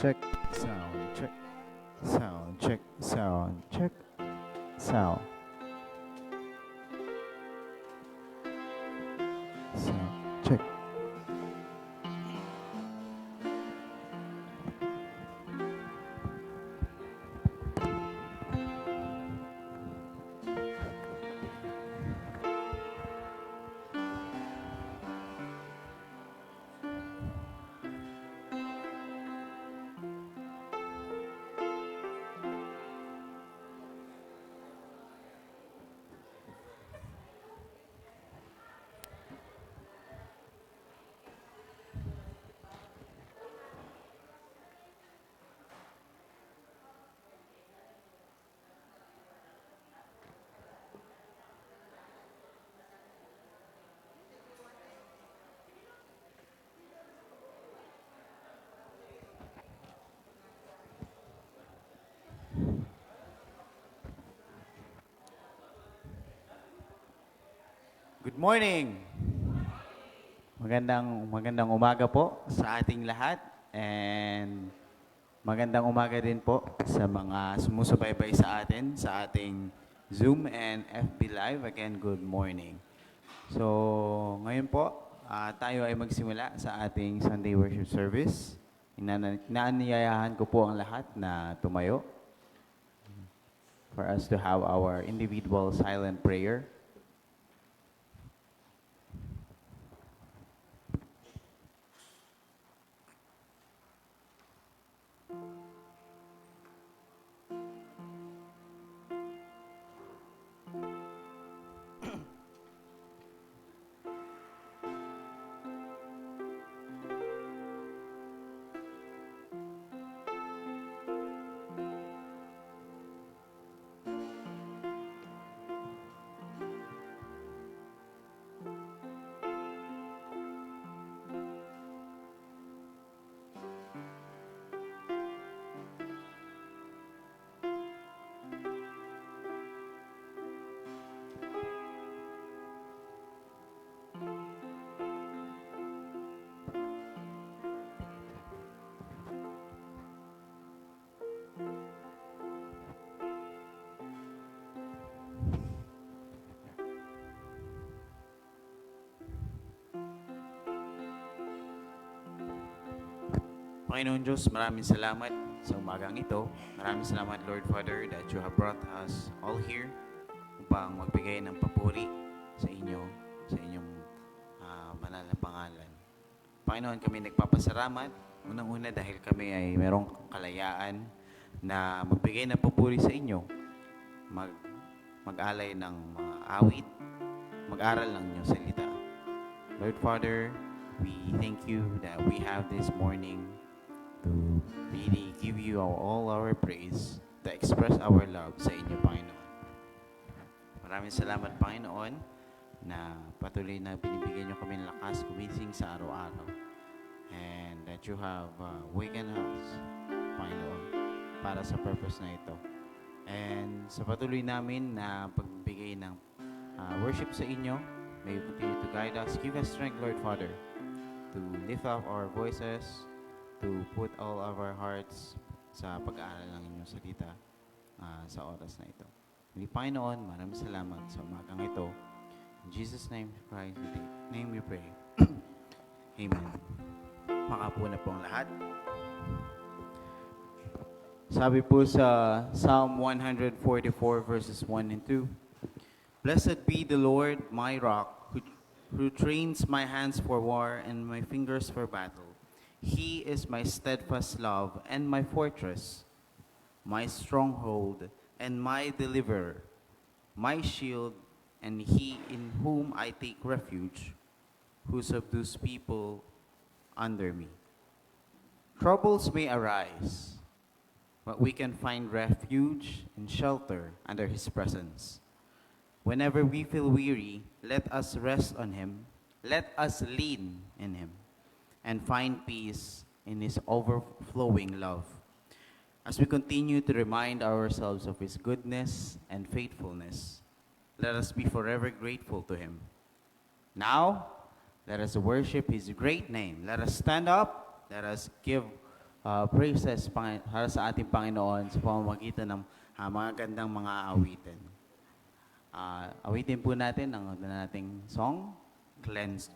Check, sound check, sound check, sound check, sound, sound check. Good morning! Magandang umaga po sa ating lahat and magandang umaga din po sa mga sumusubaybay sa atin sa ating Zoom and FB Live. Again, good morning. So, ngayon po, tayo ay magsimula sa ating Sunday Worship Service. Inaanyayahan ko po ang lahat na tumayo for us to have our individual silent prayer. Panginoon Diyos, maraming salamat sa umagang ito. Maraming salamat, Lord Father, that you have brought us all here upang magbigay ng papuri sa inyo, sa inyong banal na pangalan. Panginoon, kami nagpapasalamat. Unang-una dahil kami ay merong kalayaan na magbigay ng papuri sa inyo, mag-alay ng mga awit, mag-aral ng inyong salita. Lord Father, we thank you that we have this morning to really give you all our praise, to express our love sa inyo, Panginoon. Maraming salamat, Panginoon, na patuloy na binibigyan nyo kami ng lakas gumising sa araw-araw. And that you have wakened us, Panginoon, para sa purpose na ito. And sa patuloy namin na pagbigay ng worship sa inyo, may you continue to guide us. Give us strength, Lord Father, to lift up our voices, to put all of our hearts sa pag-aaral ng inyong salita sa oras na ito. Muli, Panginoon, maraming salamat sa umagang ito. In Jesus' name we pray. Amen. Makapo na po ang lahat. Sabi po sa Psalm 144 verses 1 and 2, Blessed be the Lord, my rock, who trains my hands for war and my fingers for battle. He is my steadfast love and my fortress, my stronghold and my deliverer, my shield, and he in whom I take refuge, who subdues people under me. Troubles may arise, but we can find refuge and shelter under his presence. Whenever we feel weary, let us rest on him, let us lean in him, and find peace in his overflowing love. As we continue to remind ourselves of his goodness and faithfulness, let us be forever grateful to him. Now, let us worship His great name. Let us stand up. Let us give praises para sa ating Panginoon sa pamamagitan ng mga gandang mga awitin. Awitin po natin ang nating song, Cleansed.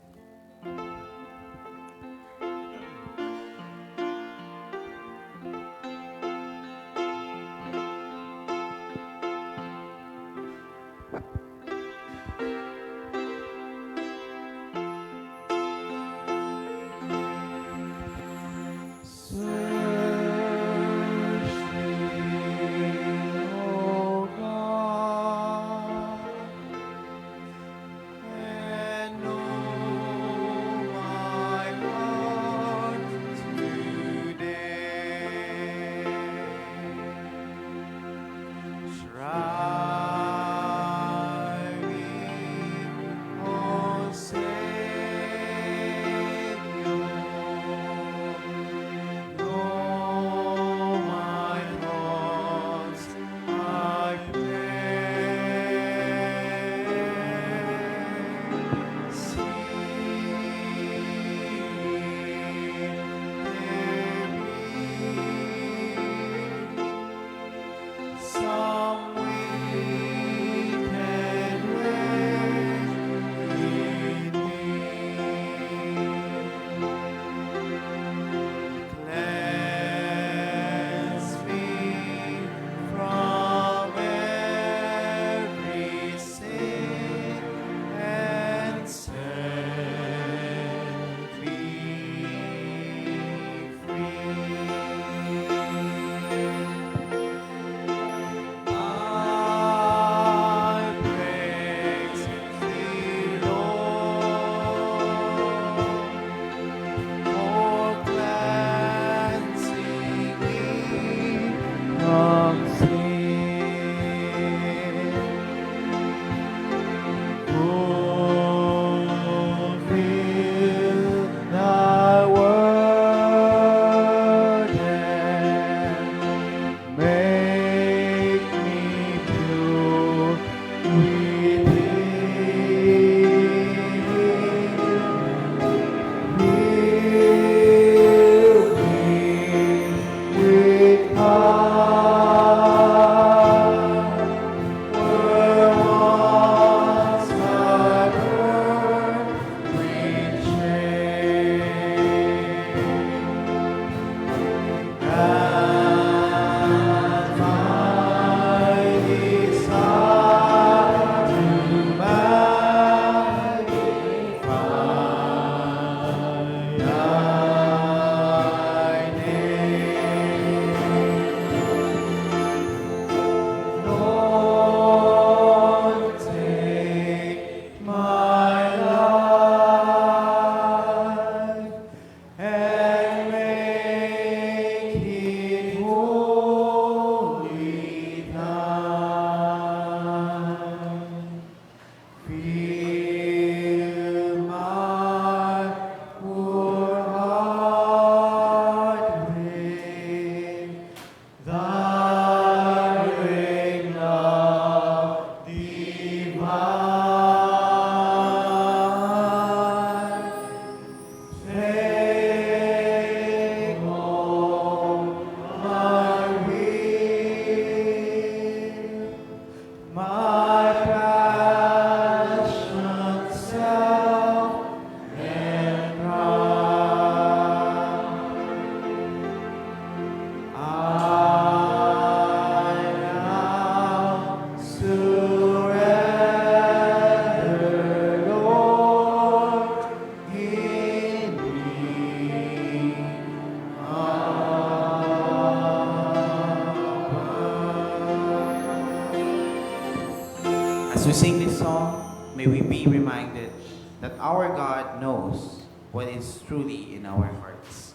As we sing this song, may we be reminded that our God knows what is truly in our hearts.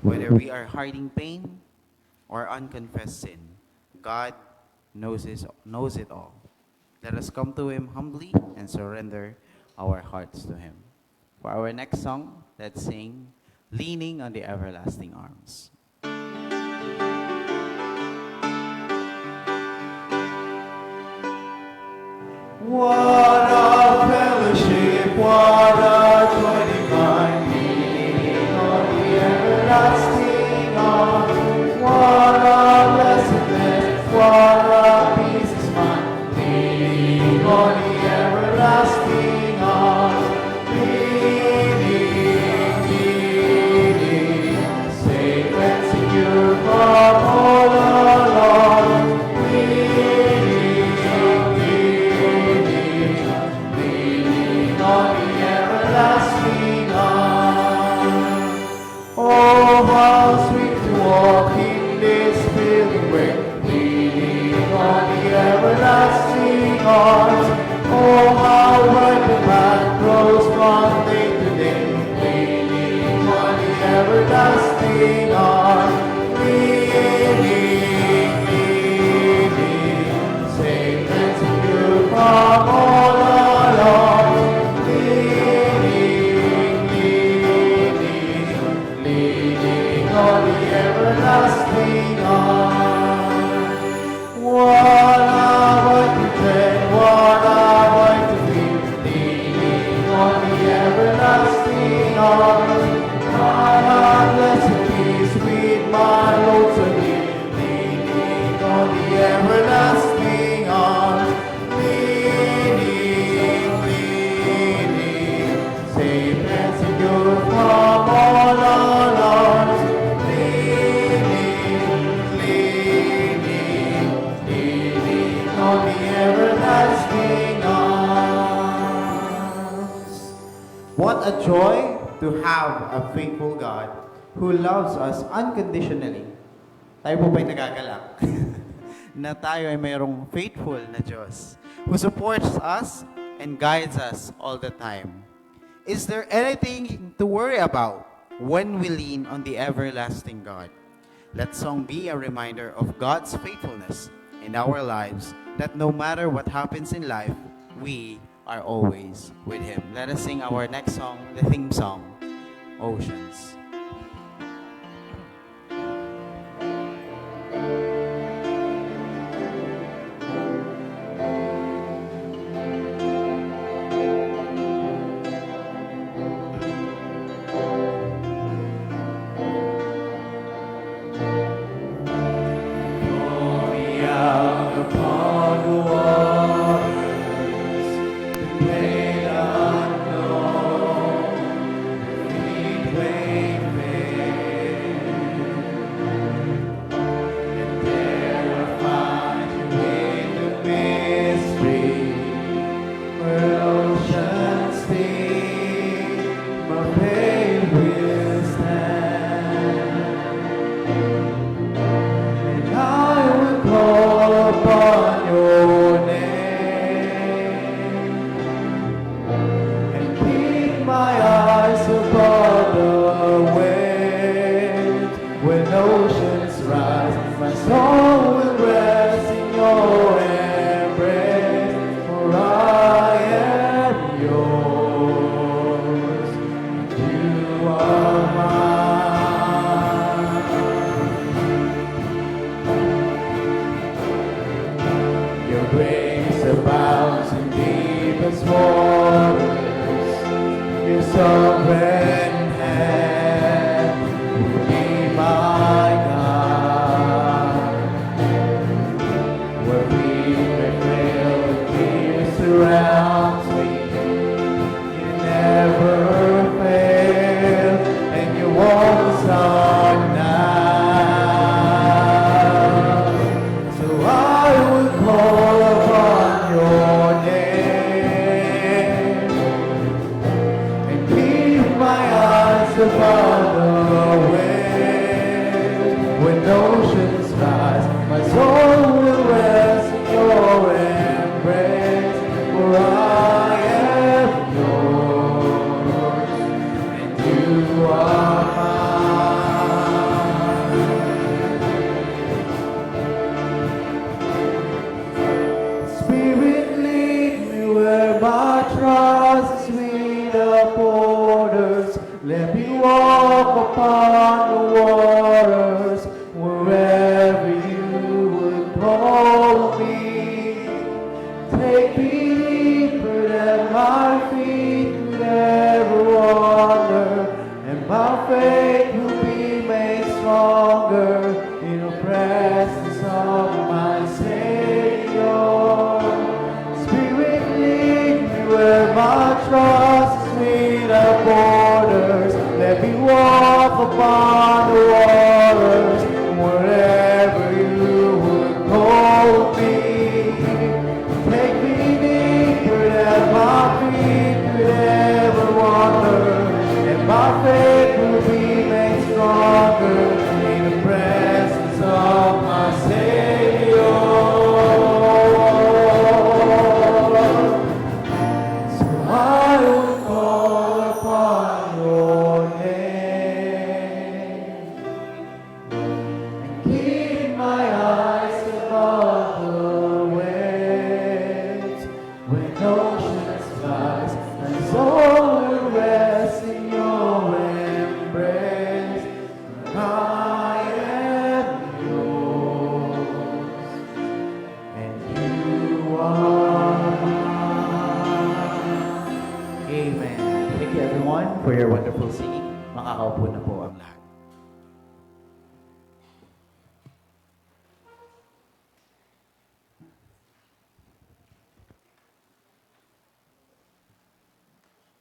Whether we are hiding pain or unconfessed sin, God knows it all. Let us come to Him humbly and surrender our hearts to Him. For our next song, let's sing Leaning on the Everlasting Arms. What a fellowship, what What a joy to have a faithful God who loves us unconditionally. Tayo po ba'y nagagalak? Na tayo ay mayroong faithful na Diyos who supports us and guides us all the time. Is there anything to worry about when we lean on the everlasting God? Let song be a reminder of God's faithfulness in our lives, that no matter what happens in life, we are always with Him. Let us sing our next song, the theme song, Oceans.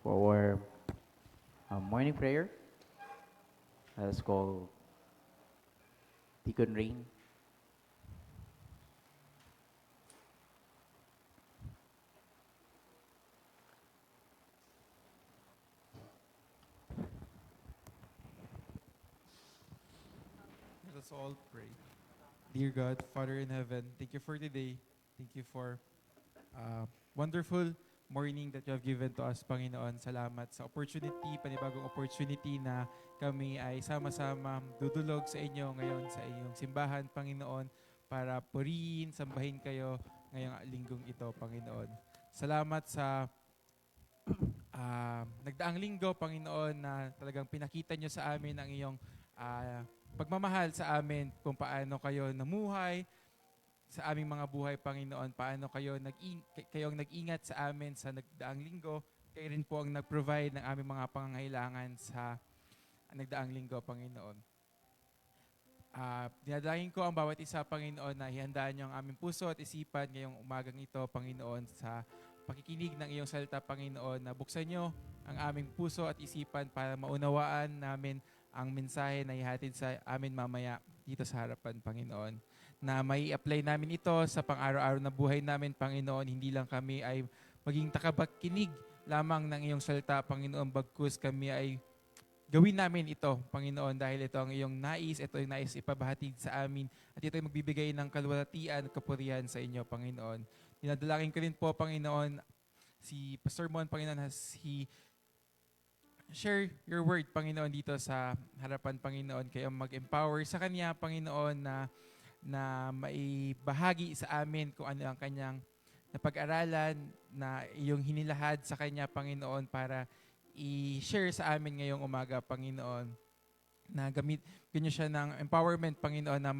For our morning prayer, let us call Deacon Rain. us all pray. Dear God, Father in heaven, thank you for today. Thank you for wonderful morning that you have given to us, Panginoon. Salamat sa opportunity, panibagong opportunity na kami ay sama-sama dudulog sa inyo ngayon sa inyong simbahan, Panginoon, para purihin, sambahin kayo ngayong linggong ito, Panginoon. Salamat sa nagdaang linggo, Panginoon, na talagang pinakita nyo sa amin ang iyong pagmamahal sa amin, kung paano kayo namuhay sa aming mga buhay, Panginoon, paano kayong nag-ingat sa amin sa nagdaang linggo, kayo rin po ang nag-provide ng aming mga pangangailangan sa nagdaang linggo, Panginoon. Dinadalangin ko ang bawat isa, Panginoon, na ihandaan niyo ang aming puso at isipan ngayong umagang ito, Panginoon, sa pakikinig ng iyong salita, Panginoon, na buksan niyo ang aming puso at isipan para maunawaan namin ang mensahe na ihatid sa amin mamaya dito sa harapan, Panginoon. Na may apply namin ito sa pang-araw-araw na buhay namin, Panginoon. Hindi lang kami ay maging takapakinig lamang ng iyong salita, Panginoon, bagkus kami ay gawin namin ito, Panginoon, dahil ito ang iyong nais, ito yung nais ipabahatid sa amin, at ito ay magbibigay ng kalwalatian at kapurihan sa inyo, Panginoon. Dinadalangin ko rin po, Panginoon, si Pastor Mon, Panginoon, as he share your word, Panginoon, dito sa harapan, Panginoon, kayo mag-empower sa kanya, Panginoon, na maibahagi sa amin kung ano ang kanyang napag-aralan, na iyong hinilahad sa kanya, Panginoon, para i-share sa amin ngayong umaga, Panginoon, na ganyan siya ng empowerment, Panginoon, na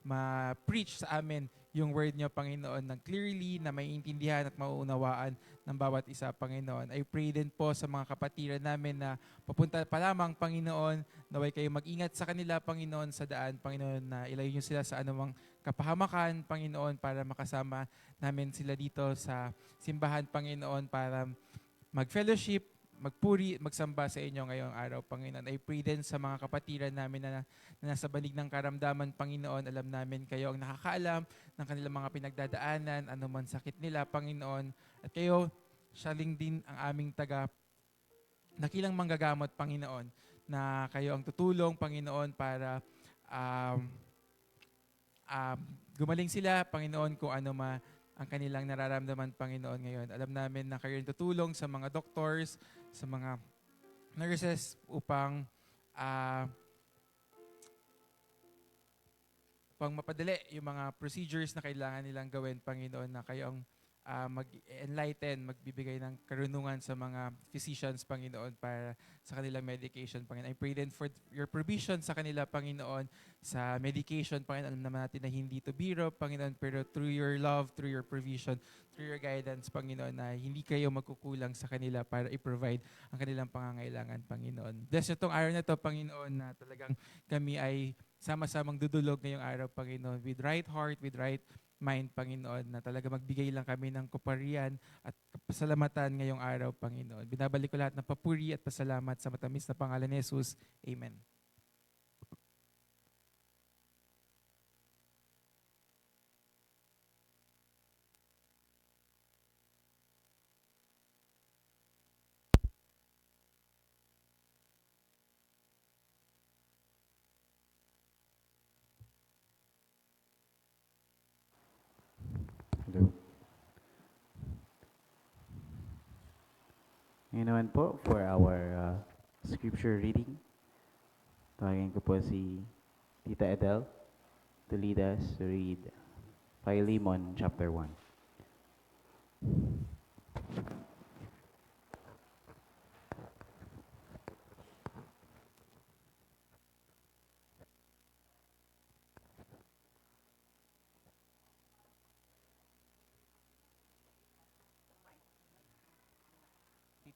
ma-preach sa amin yung word niyo, Panginoon, ng clearly, na maiintindihan at mauunawaan ng bawat isa, Panginoon. I pray din po sa mga kapatiran namin na papunta pa lamang, Panginoon, naway kayo mag-ingat sa kanila, Panginoon, sa daan, Panginoon, na ilayo niyo sila sa anumang kapahamakan, Panginoon, para makasama namin sila dito sa simbahan, Panginoon, para mag-fellowship, magpuri, magsamba sa inyo ngayong araw, Panginoon. I pray din sa mga kapatiran namin na nasa banig ng karamdaman, Panginoon. Alam namin kayo ang nakakaalam ng kanilang mga pinagdadaanan, anuman sakit nila, Panginoon. At kayo, siyaling din ang aming nakilang manggagamot, Panginoon, na kayo ang tutulong, Panginoon, para gumaling sila, Panginoon, kung ano ang kanilang nararamdaman, Panginoon, ngayon. Alam namin na kayo rin tutulong sa mga doctors, sa mga nurses upang mapadali yung mga procedures na kailangan nilang gawin, Panginoon, na kayo ang mag-enlighten, magbibigay ng karunungan sa mga physicians, Panginoon, para sa kanilang medication, Panginoon. I pray then for your provision sa kanila, Panginoon, sa medication, Panginoon. Alam naman natin na hindi to biro, Panginoon, pero through your love, through your provision, through your guidance, Panginoon, na hindi kayo magkukulang sa kanila para i-provide ang kanilang pangangailangan, Panginoon. Bless nyo itong araw na ito, Panginoon, na talagang kami ay sama-samang dudulog ngayong araw, Panginoon, with right heart, with right mind, Panginoon, na talaga magbigay lang kami ng kaparian at pasalamatan ngayong araw, Panginoon. Binabalik ko lahat ng papuri at pasalamat sa matamis na pangalan ni Jesus. Amen. Hello. Ngayon naman po, for our scripture reading, tawagin ko po si Tita Adele to lead us to read Philemon chapter 1.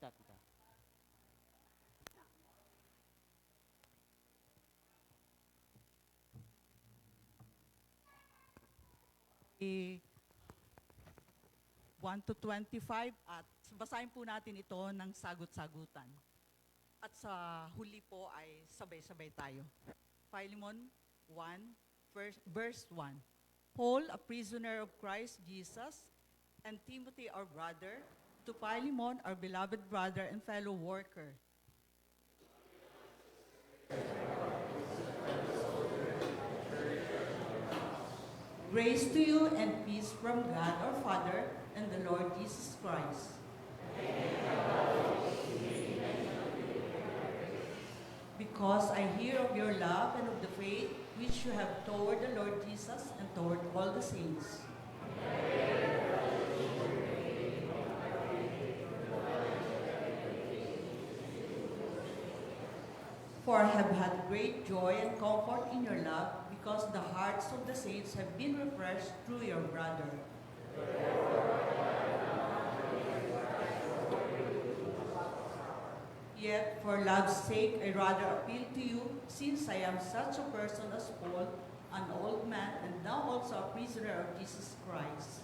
Tita. Eh, 1 to 25 at basahin po natin ito ng sagot-sagutan. At sa huli po ay sabay-sabay tayo. Philemon 1, verse 1. Paul, a prisoner of Christ Jesus, and Timothy, our brother, to Philemon, our beloved brother and fellow worker, Grace to you and peace from God our Father and the Lord Jesus Christ. Because I hear of your love and of the faith which you have toward the Lord Jesus and toward all the saints. For I have had great joy and comfort in your love, because the hearts of the saints have been refreshed through your brother. Yet, for love's sake, I rather appeal to you, since I am such a person as Paul, an old man, and now also a prisoner of Jesus Christ.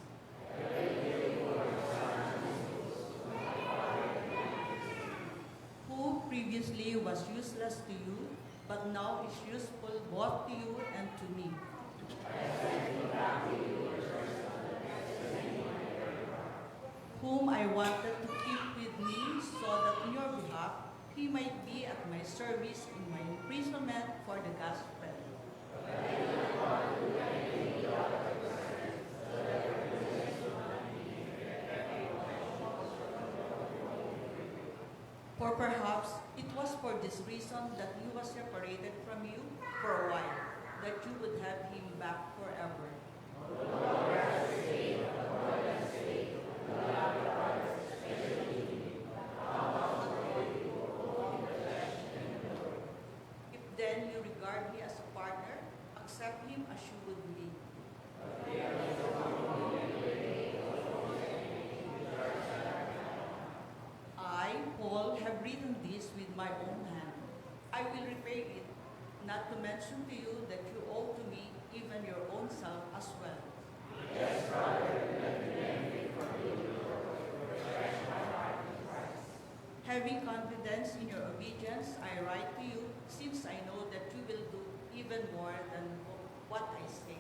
Who previously was useless to you, but now is useful both to you and to me. Whom I wanted to keep with me, so that on your behalf he might be at my service in my imprisonment for the gospel. For perhaps it was for this reason that he was separated from you for a while, that you would have him back forever. If then you regard me as a partner, accept him as you would me. I, Paul, have written this with my own hand. I will repay it, not to mention to you that you owe to me even your own self as well. Having confidence in your obedience, I write to you, since I know that you will do even more than what I say.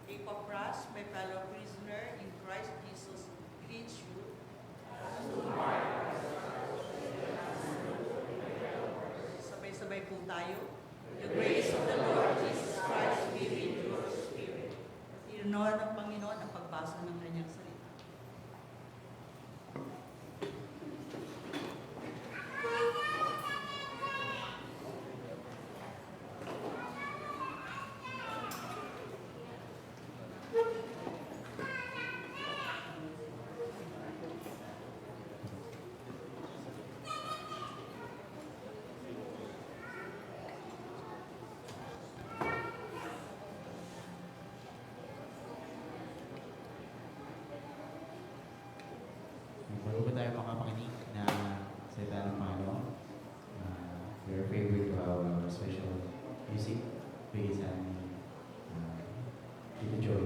Epaphras, my fellow prisoner in Christ Jesus, greets you. Sabay-sabay po tayo. The grace of the Lord Jesus Christ be with your spirit. Inunawa ng Panginoon ang pagbasa ng kanyang salita. Bago ba tayo makapakinig na salita ng Panginoon? Your favorite to our special music, bigay sa amin Tito Joy.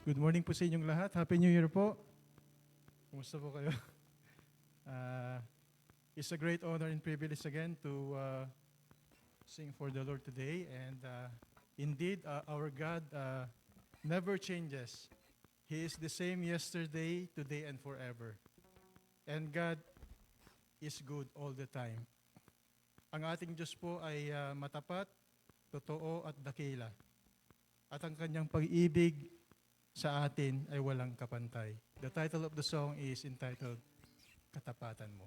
Good morning po sa inyong lahat. Happy New Year po. Kumusta po kayo? It's a great honor and privilege again to sing for the Lord today. And indeed, our God never changes. He is the same yesterday, today, and forever. And God is good all the time. Ang ating Diyos po ay matapat, totoo, at dakila. At ang kanyang pag-ibig sa atin ay walang kapantay. The title of the song is entitled, Katapatan Mo.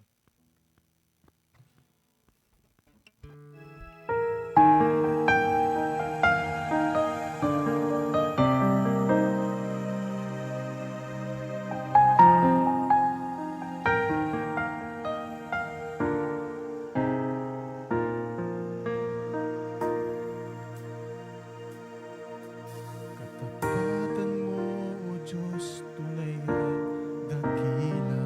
Katapatan mo, O Diyos, tunay at dakila.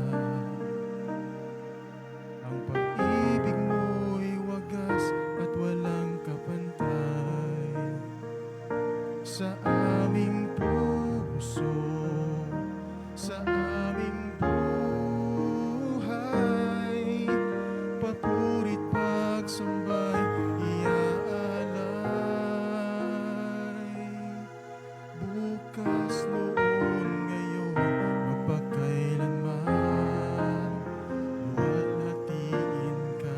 Ang pag-ibig mo'y wagas at walang kapantay. Sa aming puso, sa aming buhay, papurit pagsambay iaalay. Bukas, noon, ngayon, magpakailanman, luwalhatiin ka.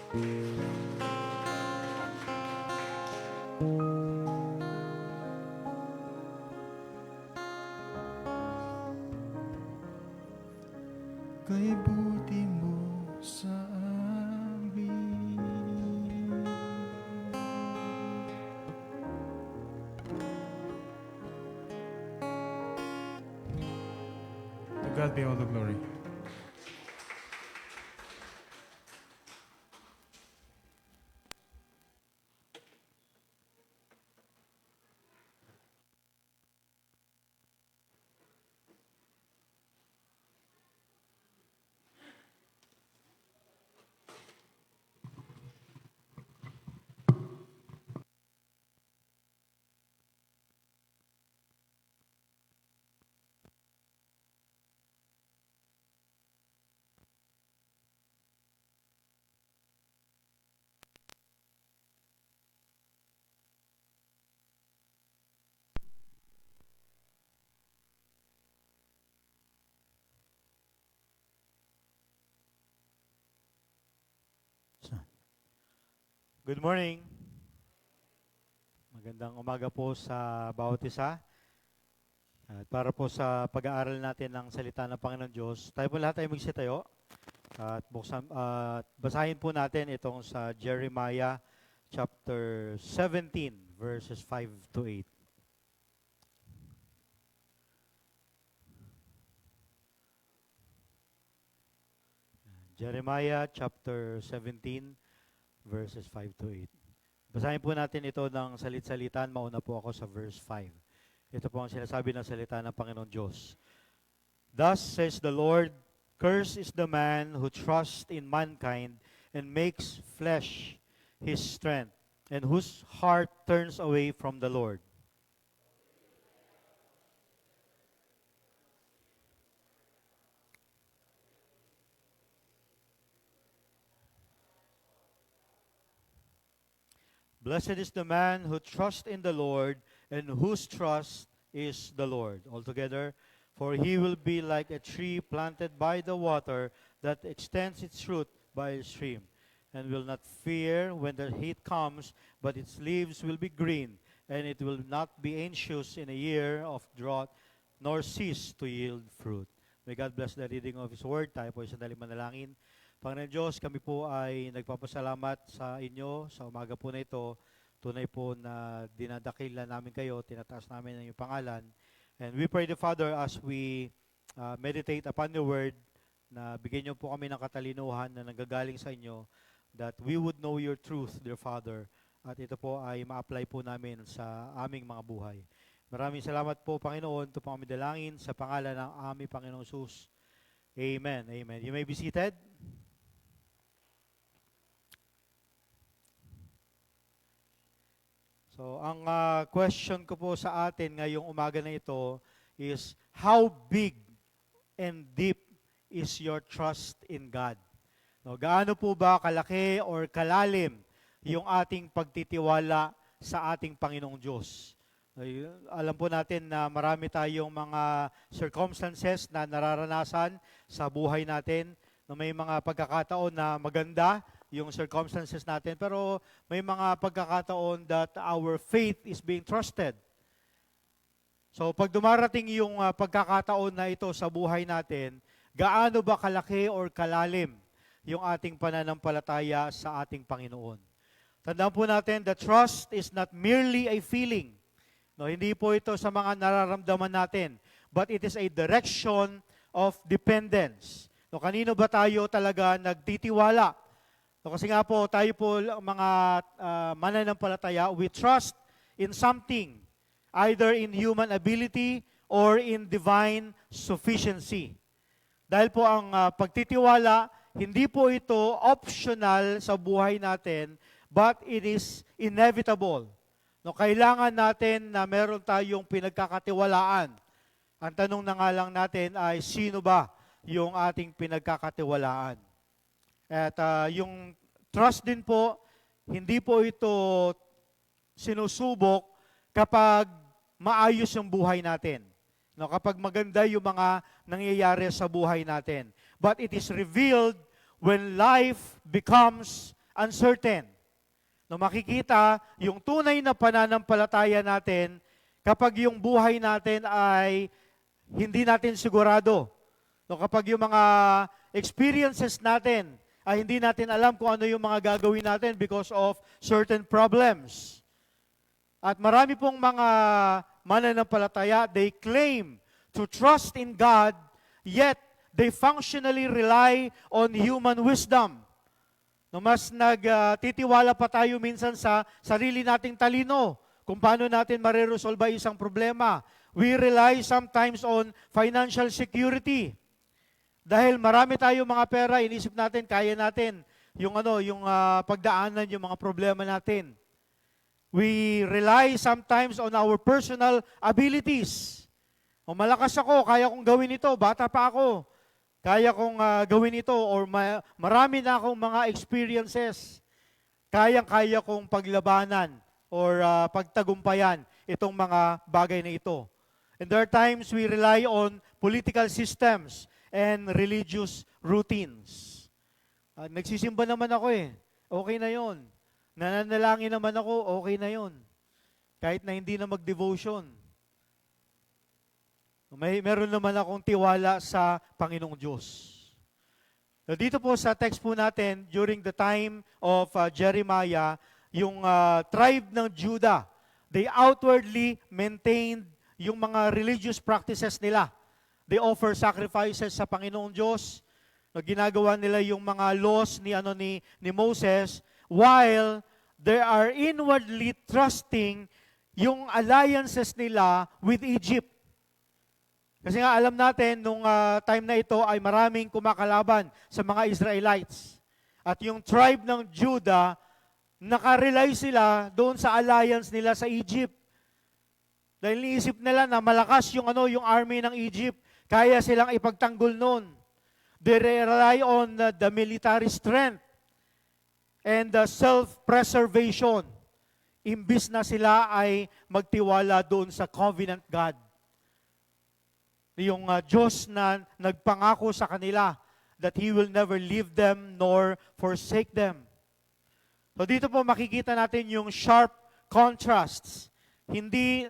Kay buti mo sa amin. To God be all the glory. Good morning. Magandang umaga po sa bawat isa. At para po sa pag-aaral natin ng salita ng Panginoon Diyos, tayo po lahat ay magsitayo at basahin po natin itong sa Jeremiah chapter 17 verses 5 to 8. Jeremiah chapter 17 verses 5 to 8. Basahin po natin ito ng salit-salitan. Mauna po ako sa verse 5. Ito po ang sinasabi ng salita ng Panginoon Diyos. Thus says the Lord, cursed is the man who trusts in mankind and makes flesh his strength, and whose heart turns away from the Lord. Blessed is the man who trusts in the Lord and whose trust is the Lord. Altogether, for he will be like a tree planted by the water that extends its root by a stream, and will not fear when the heat comes, but its leaves will be green, and it will not be anxious in a year of drought, nor cease to yield fruit. May God bless the reading of His Word. Tayo po ay sandali manalangin. Panginoon Diyos, kami po ay nagpapasalamat sa inyo sa umaga po na ito. Tunay po na dinadakila namin kayo, tinataas namin ang iyong pangalan. And we pray the Father as we meditate upon your word, na bigyan niyo po kami ng katalinuhan na nanggagaling sa inyo, that we would know your truth, dear Father, at ito po ay ma-apply po namin sa aming mga buhay. Maraming salamat po, Panginoon. Ito po kami dalangin sa pangalan ng aming Panginoong Jesus. Amen. Amen. You may be seated. So, ang question ko po sa atin ngayong umaga na ito is, how big and deep is your trust in God? No, gaano po ba kalaki or kalalim yung ating pagtitiwala sa ating Panginoong Diyos? Alam po natin na marami tayong mga circumstances na nararanasan sa buhay natin, na may mga pagkakataon na maganda yung circumstances natin, pero may mga pagkakataon that our faith is being trusted. So pag dumarating yung pagkakataon na ito sa buhay natin, gaano ba kalaki or kalalim yung ating pananampalataya sa ating Panginoon? Tandaan po natin, the trust is not merely a feeling. No, hindi po ito sa mga nararamdaman natin, but it is a direction of dependence. No, kanino ba tayo talaga nagtitiwala? So, kasi nga po, tayo po mga mananampalataya, we trust in something, either in human ability or in divine sufficiency. Dahil po ang pagtitiwala, hindi po ito optional sa buhay natin, but it is inevitable. No, kailangan natin na meron tayong pinagkakatiwalaan. Ang tanong na nga lang natin ay, sino ba yung ating pinagkakatiwalaan? At yung trust din po, hindi po ito sinusubok kapag maayos yung buhay natin. No, kapag maganda yung mga nangyayari sa buhay natin. But it is revealed when life becomes uncertain. No, makikita yung tunay na pananampalataya natin kapag yung buhay natin ay hindi natin sigurado. No, kapag yung mga experiences natin ay hindi natin alam kung ano yung mga gagawin natin because of certain problems. At marami pong mga mananampalataya, they claim to trust in God, yet they functionally rely on human wisdom. No, mas nagtitiwala pa tayo minsan sa sarili nating talino kung paano natin mareresolba isang problema. We rely sometimes on financial security. Dahil marami tayo mga pera, inisip natin, kaya natin yung pagdaanan yung mga problema natin. We rely sometimes on our personal abilities. O malakas ako, kaya kong gawin ito, bata pa ako. Kaya kong gawin ito or marami na akong mga experiences. Kaya kong paglabanan or pagtagumpayan itong mga bagay na ito. And there are times we rely on political systems and religious routines. Nagsisimba naman ako okay na yon. Nananalangin naman ako, okay na yon. Kahit na hindi na mag-devotion. Meron naman akong tiwala sa Panginoong Diyos. Dito po sa text po natin, during the time of Jeremiah, yung tribe ng Judah, they outwardly maintained yung mga religious practices nila. They offer sacrifices sa Panginoong Diyos. Ginagawa nila yung mga laws ni Moses, while they are inwardly trusting yung alliances nila with Egypt. Kasi nga alam natin, nung time na ito ay maraming kumakalaban sa mga Israelites. At yung tribe ng Judah, nakarely sila doon sa alliance nila sa Egypt. Dahil niisip nila na malakas yung army ng Egypt, kaya silang ipagtanggol noon. They rely on the military strength and the self-preservation. Imbis na sila ay magtiwala doon sa covenant God. Yung Diyos na nagpangako sa kanila that He will never leave them nor forsake them. So dito po makikita natin yung sharp contrasts. Hindi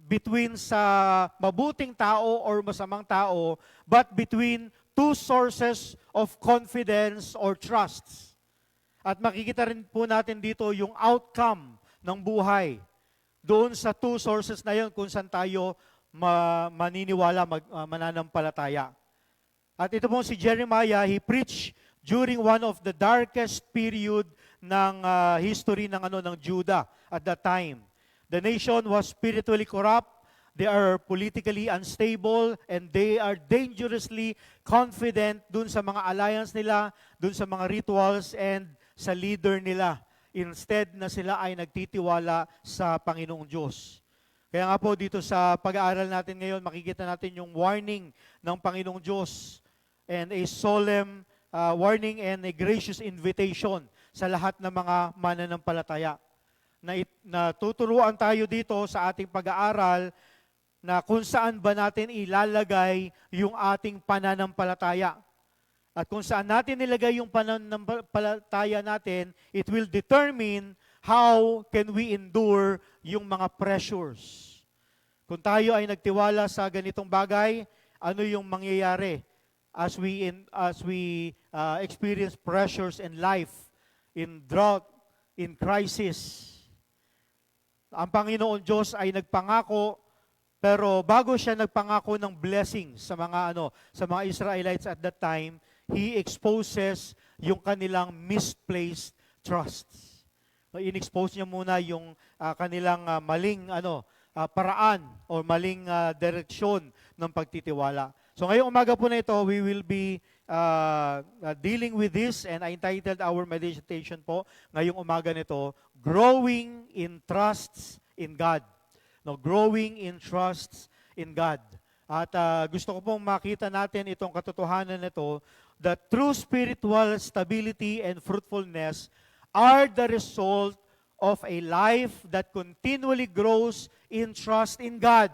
between sa mabuting tao or masamang tao, but between two sources of confidence or trust. At makikita rin po natin dito yung outcome ng buhay. Doon sa two sources na yun kung saan tayo maniniwala, mananampalataya. At ito po si Jeremiah, he preached during one of the darkest period ng history ng Judah at that time. The nation was spiritually corrupt, they are politically unstable, and they are dangerously confident dun sa mga alliance nila, dun sa mga rituals, and sa leader nila. Instead na sila ay nagtitiwala sa Panginoong Diyos. Kaya nga po dito sa pag-aaral natin ngayon, makikita natin yung warning ng Panginoong Diyos and a solemn warning and a gracious invitation sa lahat ng mga mananampalataya. Na tuturuan tayo dito sa ating pag-aaral na kung saan ba natin ilalagay yung ating pananampalataya. At kung saan natin nilagay yung pananampalataya natin, it will determine how can we endure yung mga pressures. Kung tayo ay nagtiwala sa ganitong bagay, ano yung mangyayari as we experience pressures in life, in drought, in crisis. Ang Panginoon Diyos ay nagpangako, pero bago siya nagpangako ng blessings sa mga Israelites at that time, He exposes yung kanilang misplaced trusts. In-expose niya muna yung kanilang maling paraan o maling direksyon ng pagtitiwala. So ngayong umaga po na ito, we will be dealing with this, and I entitled our meditation po ngayong umaga nito, Growing in Trusts in God. No, growing in trusts in God. At gusto ko pong makita natin itong katotohanan nito, that true spiritual stability and fruitfulness are the result of a life that continually grows in trust in God.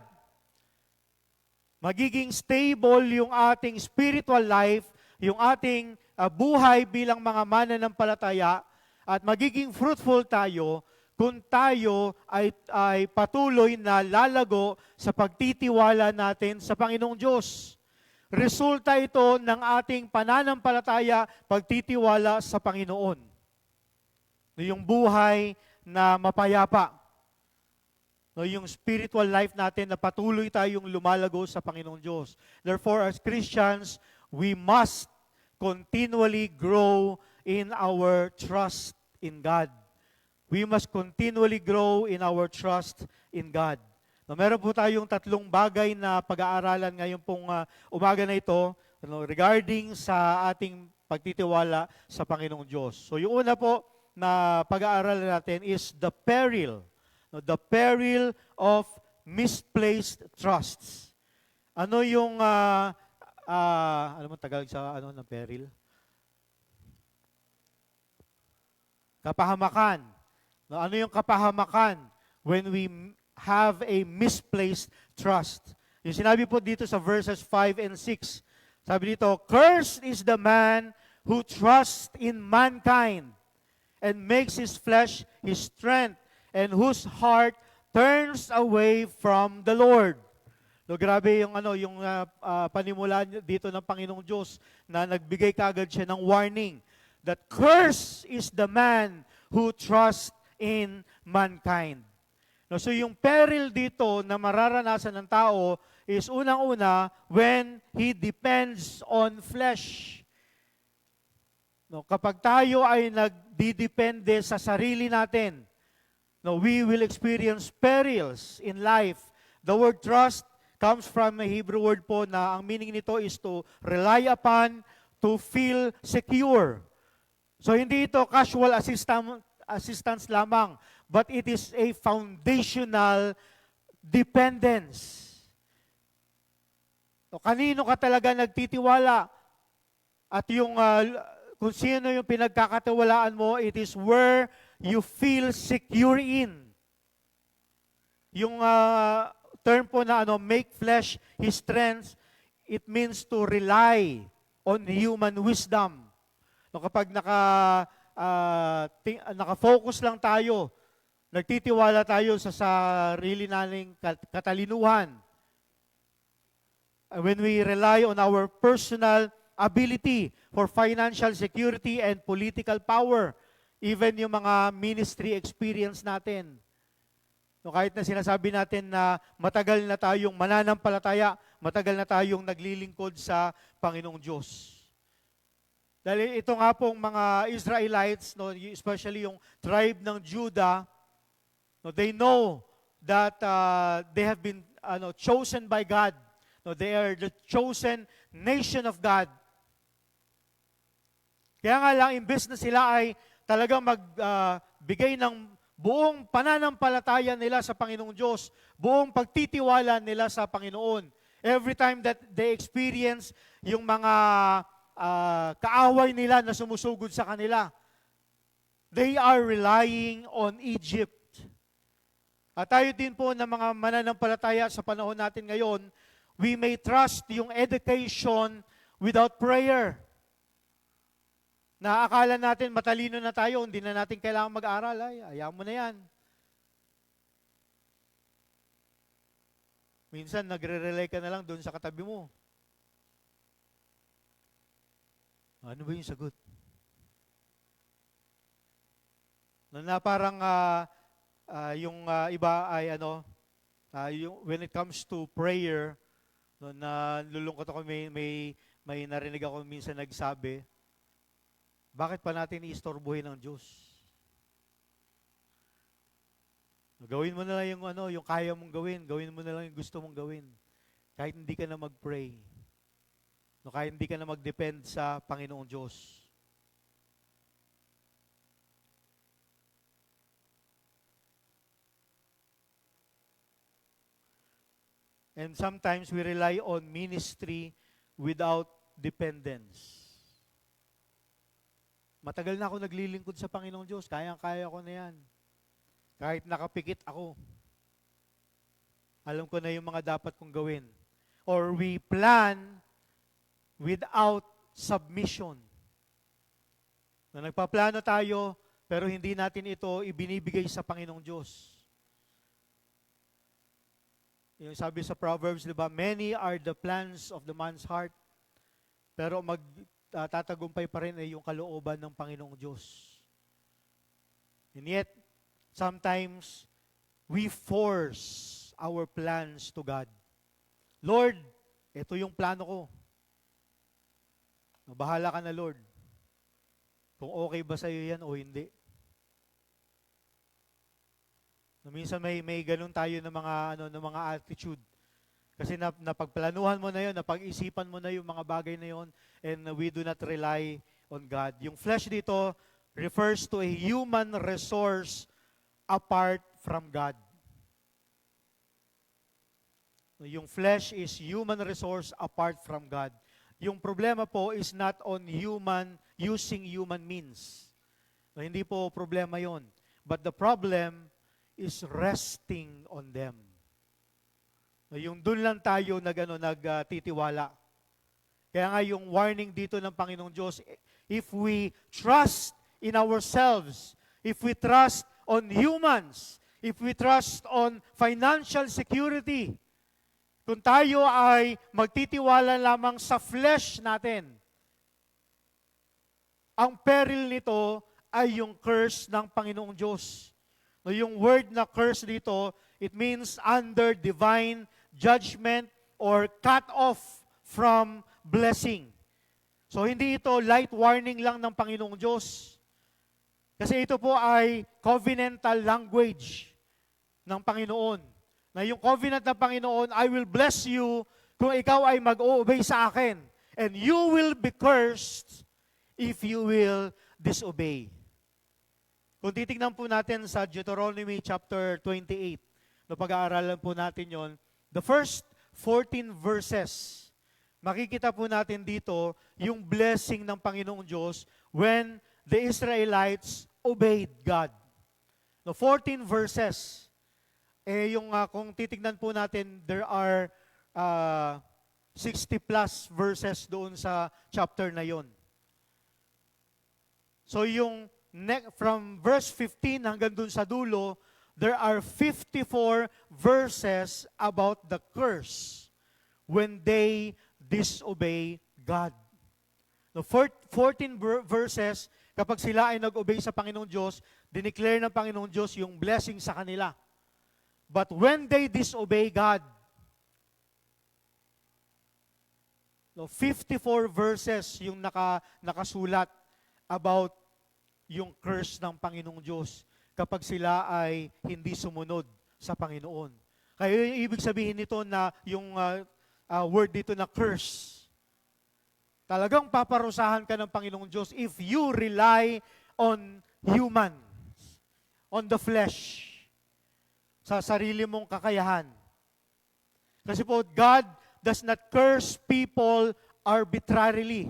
Magiging stable yung ating spiritual life, yung ating buhay bilang mga mananampalataya, At magiging fruitful tayo kung tayo ay patuloy na lalago sa pagtitiwala natin sa Panginoong Diyos. Resulta ito ng ating pananampalataya, pagtitiwala sa Panginoon. Yung buhay na mapayapa. Yung spiritual life natin na patuloy tayong lumalago sa Panginoong Diyos. Therefore, as Christians, we must continually grow in our trust in God. We must continually grow in our trust in God. Meron po tayong tatlong bagay na pag-aaralan ngayon pong umaga na ito regarding sa ating pagtitiwala sa Panginoong Diyos. So yung una po na pag-aaralan natin is the peril of misplaced trusts. Ano yung, ano mo Tagalog sa ng peril? Kapahamakan. Ano yung kapahamakan when we have a misplaced trust? Yung sinabi po dito sa verses 5 and 6, sabi dito, "Cursed is the man who trusts in mankind and makes his flesh his strength, and whose heart turns away from the Lord." No, grabe yung panimula dito ng Panginoong Diyos na nagbigay kaagad siya ng warning that curse is the man who trusts in mankind. No, so yung peril dito na mararanasan ng tao is unang-una when he depends on flesh. No, kapag tayo ay nagdidepende sa sarili natin, no, we will experience perils in life. The word trust comes from a Hebrew word po na ang meaning nito is to rely upon, to feel secure. So hindi ito casual assistance lamang, but it is a foundational dependence. So, kanino ka talaga nagtitiwala? At yung kung sino yung pinagkakatiwalaan mo, it is where you feel secure in. Yung term po na make flesh his strength, it means to rely on human wisdom. No, kapag naka-focus lang tayo, nagtitiwala tayo sa sarili nating katalinuhan. When we rely on our personal ability for financial security and political power, even yung mga ministry experience natin. No, kahit na sinasabi natin na matagal na tayong mananampalataya, matagal na tayong naglilingkod sa Panginoong Diyos. Dahil ito nga pong mga Israelites, no, especially yung tribe ng Judah, no, they know that they have been chosen by God. No, they are the chosen nation of God. Kaya nga lang, imbes na sila ay talagang magbigay ng buong pananampalataya nila sa Panginoong Diyos, buong pagtitiwala nila sa Panginoon. Every time that they experience yung mga kaaway nila na sumusugod sa kanila, they are relying on Egypt. At tayo din po na mga mananampalataya sa panahon natin ngayon, we may trust yung education without prayer. Na akala natin matalino na tayo, hindi na natin kailangan mag-aral, ayaw mo na yan. Minsan, nagre-rely ka na lang doon sa katabi mo. Ano ba yung sagot? Na parang yung iba ay when it comes to prayer, na lulungkot ako, may narinig ako minsan nagsabi, bakit pa natin iistorbohin ng Diyos? Gawin mo na lang yung kaya mong gawin mo na lang yung gusto mong gawin. Kahit hindi ka na mag-pray. No, kahit hindi ka na mag-depend sa Panginoong Diyos. And sometimes we rely on ministry without dependence. Matagal na ako naglilingkod sa Panginoong Diyos, kayang-kaya ko na yan. Kahit nakapikit ako, alam ko na yung mga dapat kong gawin. Or we plan without submission. Na nagpaplano tayo, pero hindi natin ito ibinibigay sa Panginoong Diyos. Yung sabi sa Proverbs, di ba, many are the plans of the man's heart, pero tatagumpay pa rin ay yung kalooban ng Panginoong Diyos. And yet, sometimes, we force our plans to God. Lord, ito yung plano ko. Bahala ka na, Lord. Kung okay ba sa'yo yan o hindi. Minsan may ganun tayo ng mga attitude. Kasi napagplanuhan mo na yun, napag-isipan mo na yung mga bagay na yun, and we do not rely on God. Yung flesh dito refers to a human resource apart from God. Yung flesh is human resource apart from God. Yung problema po is not on using human means. Hindi po problema yon. But the problem is resting on them. Yung dun lang tayo nagtitiwala. Kaya nga yung warning dito ng Panginoong Diyos, if we trust in ourselves, if we trust on humans, if we trust on financial security, kung tayo ay magtitiwala lamang sa flesh natin, ang peril nito ay yung curse ng Panginoong Diyos. Yung word na curse dito, it means under divine judgment or cut off from blessing. So hindi ito light warning lang ng Panginoong Diyos. Kasi ito po ay covenantal language ng Panginoon. Na yung covenant ng Panginoon, I will bless you kung ikaw ay mag-o-obey sa akin. And you will be cursed if you will disobey. Kung titignan po natin sa Deuteronomy chapter 28, no, pag-aaralan po natin yon, the first 14 verses, makikita po natin dito yung blessing ng Panginoong Diyos when the Israelites obeyed God. No, 14 verses. Kung titignan po natin, there are 60 plus verses doon sa chapter na yon. So from verse 15 hanggang doon sa dulo, there are 54 verses about the curse when they disobey God. No, 14 verses, kapag sila ay nag-obey sa Panginoong Diyos, dineclare ng Panginoong Diyos yung blessing sa kanila. But when they disobey God, 54 verses yung nakasulat about yung curse ng Panginoong Diyos kapag sila ay hindi sumunod sa Panginoon. Kaya yung ibig sabihin nito na yung word dito na curse, talagang paparusahan ka ng Panginoong Diyos if you rely on humans, on the flesh, sa sarili mong kakayahan. Kasi po, God does not curse people arbitrarily.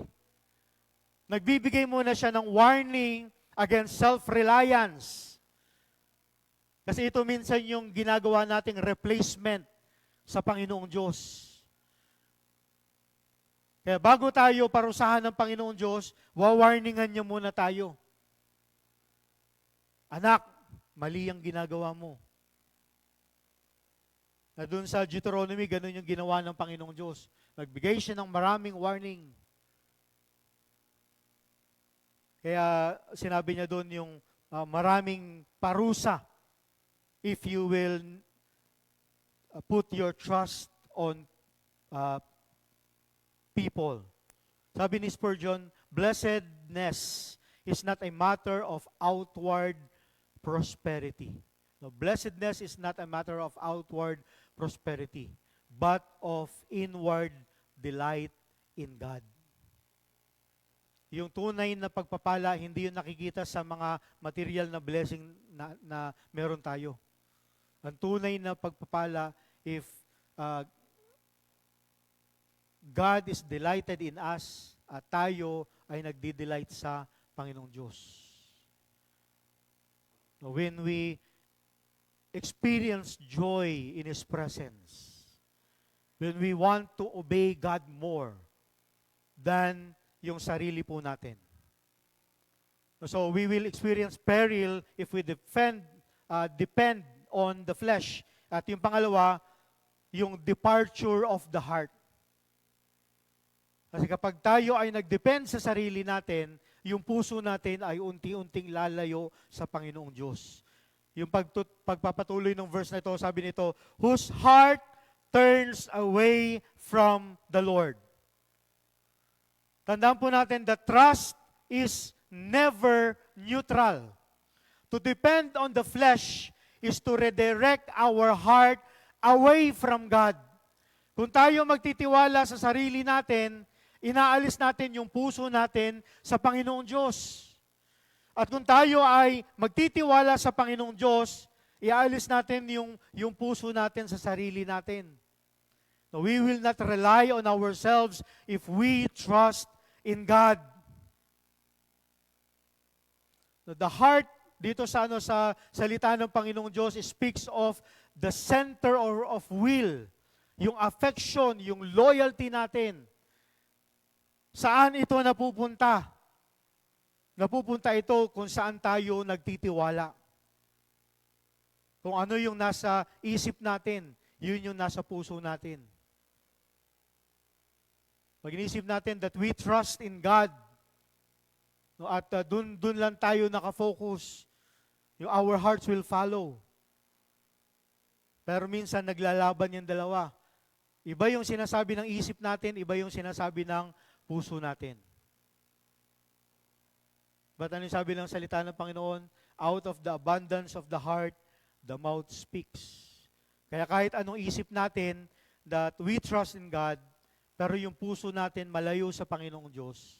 Nagbibigay muna siya ng warning against self-reliance. Kasi ito minsan yung ginagawa nating replacement sa Panginoong Diyos. Kaya bago tayo parusahan ng Panginoong Diyos, wawarningan niya muna tayo. Anak, mali ang ginagawa mo. Na doon sa Deuteronomy, ganun yung ginawa ng Panginoong Diyos. Nagbigay siya ng maraming warning. Kaya sinabi niya doon yung maraming parusa if you will put your trust on people. Sabi ni Spurgeon, blessedness is not a matter of outward prosperity. No, blessedness is not a matter of outward prosperity, but of inward delight in God. Yung tunay na pagpapala, hindi yung nakikita sa mga material na blessing na meron tayo. Ang tunay na pagpapala, if God is delighted in us, at tayo ay nagdi-delight sa Panginoong Diyos. When we experience joy in His presence, when we want to obey God more than yung sarili po natin. So we will experience peril if we depend on the flesh. At yung pangalawa, yung departure of the heart. Kasi kapag tayo ay nagdepend sa sarili natin, yung puso natin ay unti-unting lalayo sa Panginoong Diyos. Yung pagpapatuloy ng verse na ito, sabi nito, whose heart turns away from the Lord. Tandaan po natin that trust is never neutral. To depend on the flesh is to redirect our heart away from God. Kung tayo magtitiwala sa sarili natin, inaalis natin yung puso natin sa Panginoong Diyos. At kung tayo ay magtitiwala sa Panginoong Diyos, iaalis natin yung puso natin sa sarili natin. So we will not rely on ourselves if we trust in God. So the heart dito sa salita ng Panginoong Diyos speaks of the center of will, yung affection, yung loyalty natin. Saan ito napupunta? Napupunta ito kung saan tayo nagtitiwala. Kung ano yung nasa isip natin, yun yung nasa puso natin. Pag inisip natin that we trust in God, no, at dun lang tayo nakafocus, our hearts will follow. Pero minsan naglalaban yung dalawa. Iba yung sinasabi ng isip natin, iba yung sinasabi ng puso natin. But ano yung sabi ng salita ng Panginoon? Out of the abundance of the heart, the mouth speaks. Kaya kahit anong isip natin, that we trust in God, pero yung puso natin malayo sa Panginoong Diyos,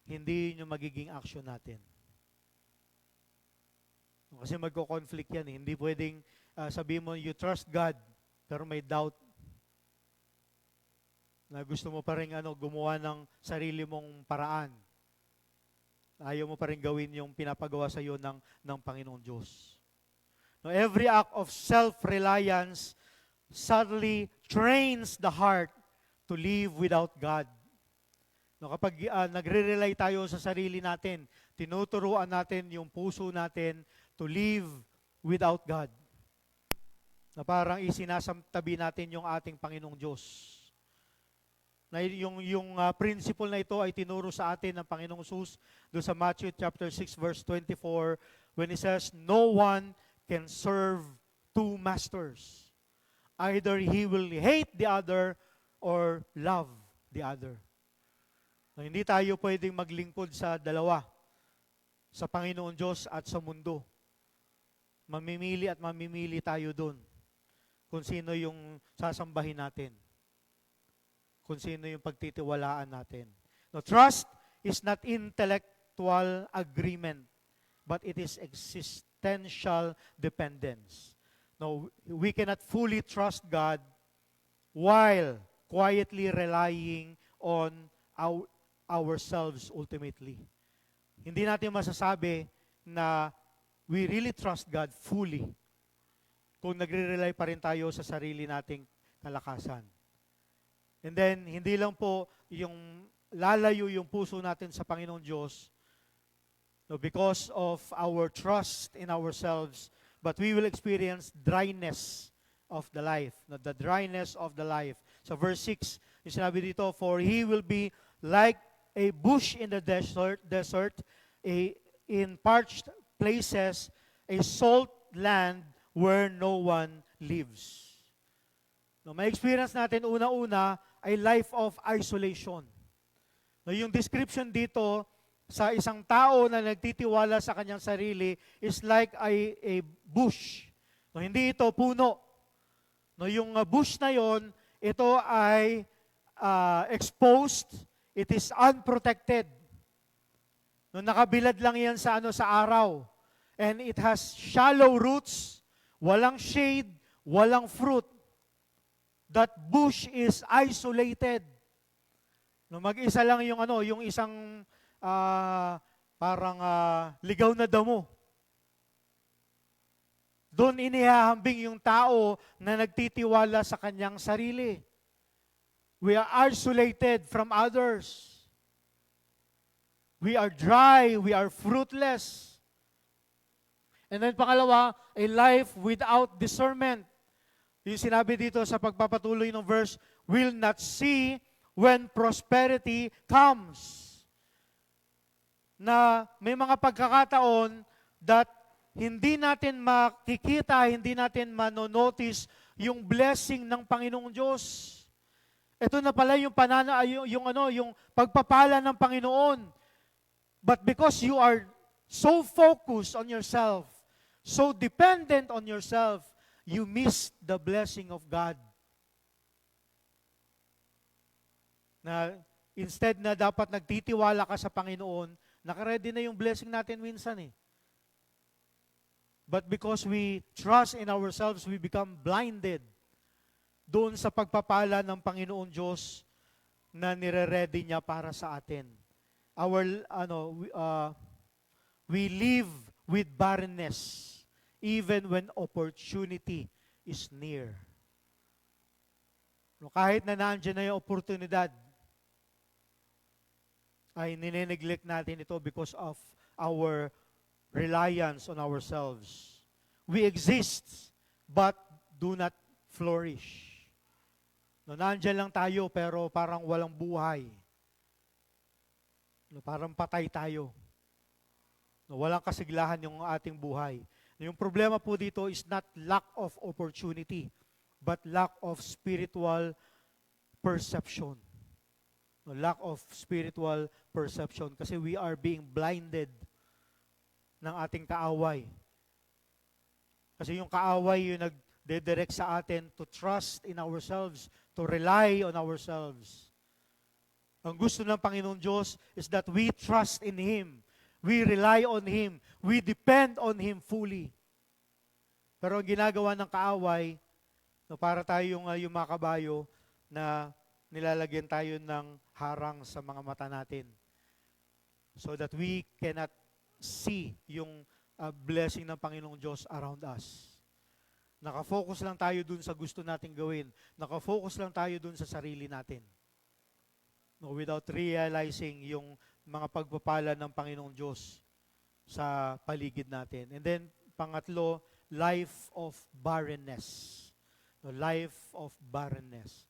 hindi yun yung magiging action natin. Kasi magko-conflict yan eh. Hindi pwedeng sabihin mo, you trust God, pero may doubt na gusto mo pa rin gumawa ng sarili mong paraan. Ayaw mo pa rin gawin yung pinapagawa sa iyo ng Panginoong Diyos. No, every act of self-reliance subtly trains the heart to live without God. No, kapag nagre-rely tayo sa sarili natin, tinuturuan natin yung puso natin to live without God. Na parang isinasamtabi natin yung ating Panginoong Diyos. Na yung principle na ito ay tinuro sa atin ng Panginoong Jesus doon sa Matthew chapter 6 verse 24 when He says, no one can serve two masters. Either he will hate the other or love the other. Na hindi tayo pwedeng maglingkod sa dalawa, sa Panginoon Diyos at sa mundo. Mamimili tayo doon kung sino yung sasambahin natin. Kung sino yung pagtitiwalaan natin. No, trust is not intellectual agreement, but it is existential dependence. No, we cannot fully trust God while quietly relying on ourselves ultimately. Hindi natin masasabi na we really trust God fully kung nagre-rely pa rin tayo sa sarili nating kalakasan. And then, hindi lang po yung lalayo yung puso natin sa Panginoong Diyos because of our trust in ourselves, but we will experience dryness of the life. The dryness of the life. So verse 6, yung sinabi dito, for he will be like a bush in the desert, in parched places, a salt land where no one lives. No, may experience natin una-una ay life of isolation. No, yung description dito sa isang tao na nagtitiwala sa kanyang sarili is like a bush. No, hindi ito puno. No, yung bush na yon, ito ay exposed, it is unprotected. No, nakabilad lang yan sa araw. And it has shallow roots, walang shade, walang fruit. That bush is isolated. No, mag-isa lang yung isang parang ligaw na damo. Doon inihahambing yung tao na nagtitiwala sa kanyang sarili. We are isolated from others. We are dry, we are fruitless. And then pangalawa, a life without discernment. Yung sinabi dito sa pagpapatuloy ng verse, will not see when prosperity comes. Na may mga pagkakataon that hindi natin makikita, hindi natin manonotice yung blessing ng Panginoong Diyos. Ito na pala yung yung pagpapala ng Panginoon. But because you are so focused on yourself, so dependent on yourself, you miss the blessing of God. Na instead na dapat nagtitiwala ka sa Panginoon, nakaready na yung blessing natin minsan eh. But because we trust in ourselves, we become blinded doon sa pagpapala ng Panginoon Diyos na nire-ready niya para sa atin. We live with barrenness even when opportunity is near. Kahit na nandiyan na yung oportunidad, ay nineneglect natin ito because of our reliance on ourselves. We exist, but do not flourish. Nandiyan lang tayo, pero parang walang buhay. Parang patay tayo. Walang kasiglahan yung ating buhay. Yung problema po dito is not lack of opportunity, but lack of spiritual perception. Lack of spiritual perception. Kasi we are being blinded ng ating kaaway. Kasi yung kaaway yung nagdedirect sa atin to trust in ourselves, to rely on ourselves. Ang gusto ng Panginoon Diyos is that we trust in Him. We rely on Him. We depend on Him fully. Pero ang ginagawa ng kaaway, para tayong yung mga kabayo na nilalagyan tayo ng harang sa mga mata natin so that we cannot see yung blessing ng Panginoong Diyos around us. Nakafocus lang tayo dun sa gusto nating gawin. Nakafocus lang tayo dun sa sarili natin. Without realizing yung mga pagpapala ng Panginoong Diyos sa paligid natin. And then, pangatlo, life of barrenness. Life of barrenness.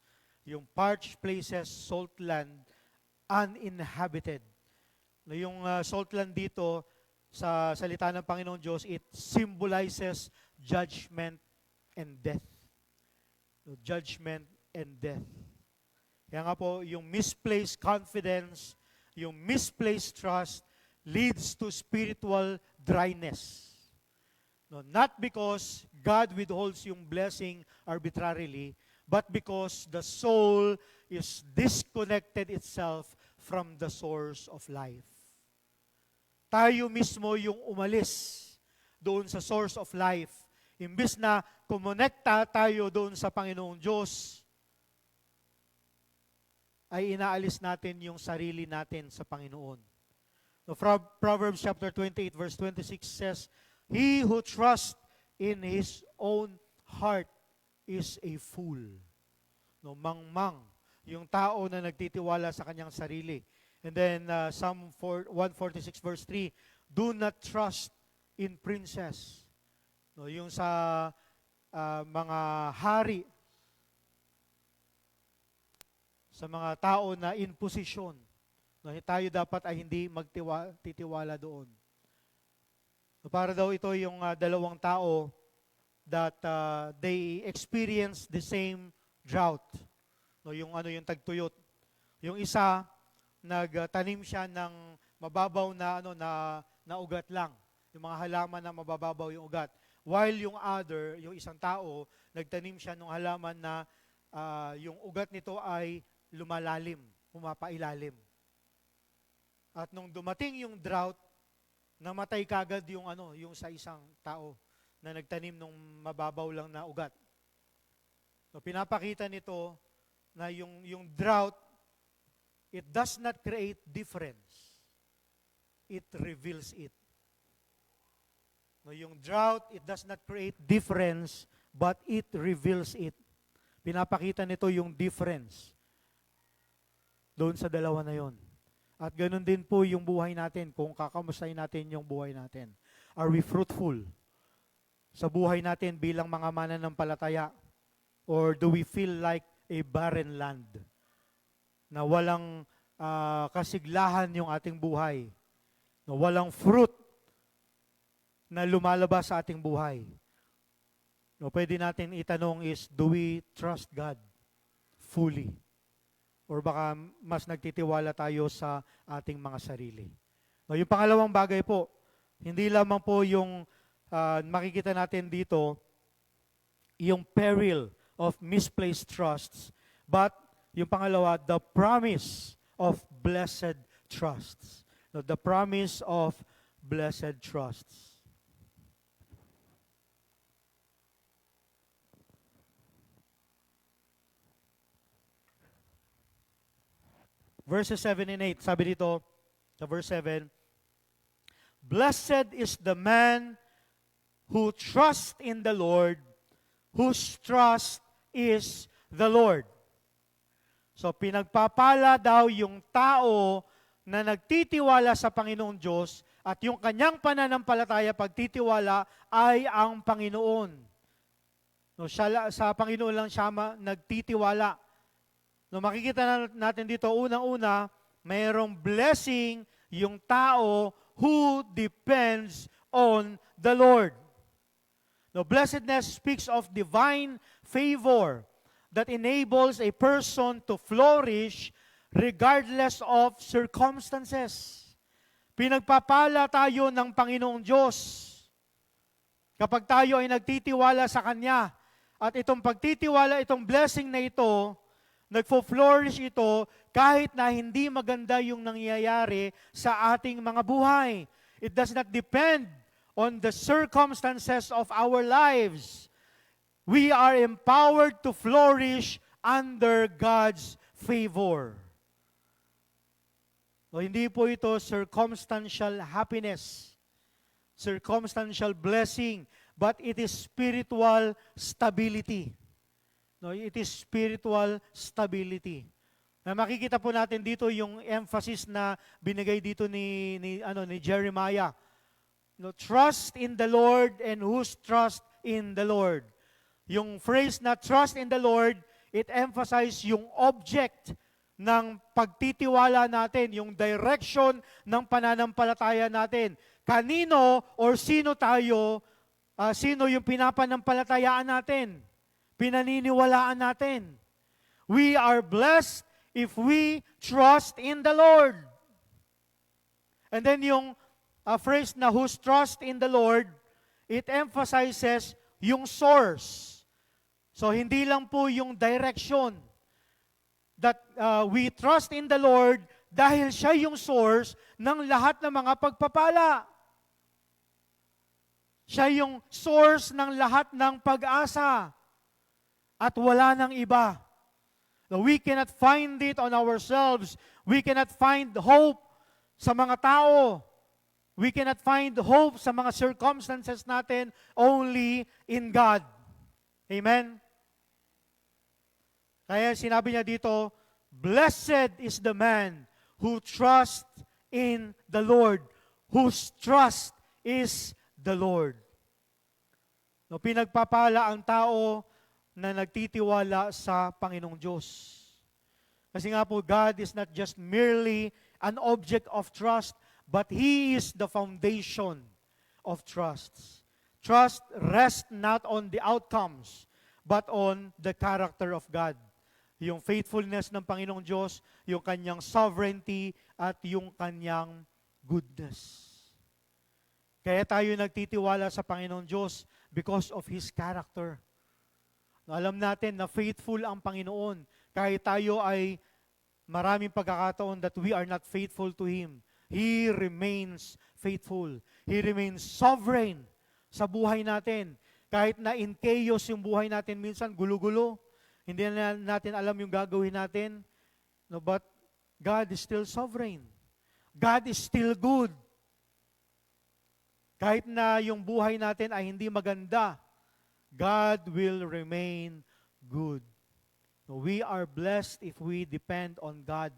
Yung parched places, salt land, uninhabited. Yung salt land dito, sa salita ng Panginoong Diyos, it symbolizes judgment and death. Judgment and death. Kaya nga po, yung misplaced confidence, yung misplaced trust, leads to spiritual dryness. Not because God withholds yung blessing arbitrarily, but because the soul is disconnected itself from the source of life. Tayo mismo yung umalis doon sa source of life. Imbis na kumonekta tayo doon sa Panginoong Diyos, ay inaalis natin yung sarili natin sa Panginoon. Proverbs chapter 28 verse 26 says, He who trusts in his own heart is a fool. Mangmang, yung tao na nagtitiwala sa kanyang sarili. And then Psalm 146 verse 3, do not trust in princes. Yung sa mga hari, sa mga tao na in position. Tayo dapat ay hindi magtitiwala doon. Para daw ito yung dalawang tao that they experience the same drought. Yung tagtuyot. Yung isa, nagtanim siya ng mababaw na ugat lang. Yung mga halaman na mababaw yung ugat. While yung other, yung isang tao, nagtanim siya ng halaman na yung ugat nito ay lumalalim, pumapailalim. At nung dumating yung drought, namatay kagad yung sa isang tao na nagtanim ng mababaw lang na ugat. Pinapakita nito na yung drought, it does not create difference. It reveals it. Yung drought, it does not create difference, but it reveals it. Pinapakita nito yung difference doon sa dalawa na yon. At ganun din po yung buhay natin, kung kakamustahin natin yung buhay natin. Are we fruitful sa buhay natin bilang mga mananampalataya? Or do we feel like a barren land na walang kasiglahan yung ating buhay, na walang fruit na lumalabas sa ating buhay? No, pwede natin itanong is, do we trust God fully? Or baka mas nagtitiwala tayo sa ating mga sarili. No, yung pangalawang bagay po, hindi lamang po yung makikita natin dito, yung peril of misplaced trusts, but yung pangalawa, the promise of blessed trusts. No, the promise of blessed trusts. Verses 7 and 8, sabi dito, sa verse 7, Blessed is the man who trusts in the Lord, whose trust is the Lord. So, pinagpapala daw yung tao na nagtitiwala sa Panginoong Diyos at yung kanyang pananampalataya, pagtitiwala, ay ang Panginoon. No, sa Panginoon lang siya nagtitiwala. No, makikita natin dito, unang-una, mayroong blessing yung tao who depends on the Lord. No, blessedness speaks of divine favor that enables a person to flourish regardless of circumstances. Pinagpapala tayo ng Panginoong Diyos kapag tayo ay nagtitiwala sa Kanya. At itong pagtitiwala, itong blessing na ito, nagfo-flourish ito kahit na hindi maganda yung nangyayari sa ating mga buhay. It does not depend on the circumstances of our lives. We are empowered to flourish under God's favor. So, hindi po ito circumstantial happiness, circumstantial blessing, but it is spiritual stability. No, it is spiritual stability. Na makikita po natin dito yung emphasis na binigay dito ni Jeremiah. No, trust in the Lord and whose trust in the Lord. Yung phrase na trust in the Lord, it emphasizes yung object ng pagtitiwala natin, yung direction ng pananampalataya natin. Kanino or sino tayo, sino yung pinapanampalatayaan natin? Pinaniniwalaan natin. We are blessed if we trust in the Lord. And then yung phrase na whose trust in the Lord, it emphasizes yung source. So hindi lang po yung direction that we trust in the Lord dahil siya yung source ng lahat ng mga pagpapala. Siya yung source ng lahat ng pag-asa. At wala nang iba. We cannot find it on ourselves. We cannot find hope sa mga tao. We cannot find hope sa mga circumstances natin, only in God. Amen? Kaya sinabi niya dito, Blessed is the man who trusts in the Lord, whose trust is the Lord. No, pinagpapala ang tao na nagtitiwala sa Panginoong Diyos. Kasi nga po, God is not just merely an object of trust, but He is the foundation of trust. Trust rests not on the outcomes, but on the character of God. Yung faithfulness ng Panginoong Diyos, yung Kanyang sovereignty, at yung Kanyang goodness. Kaya tayo nagtitiwala sa Panginoong Diyos because of His character. Alam natin na faithful ang Panginoon. Kahit tayo ay maraming pagkakataon that we are not faithful to Him, He remains faithful. He remains sovereign sa buhay natin. Kahit na in chaos yung buhay natin, minsan gulo-gulo, hindi na natin alam yung gagawin natin, no, but God is still sovereign. God is still good. Kahit na yung buhay natin ay hindi maganda, God will remain good. We are blessed if we depend on God.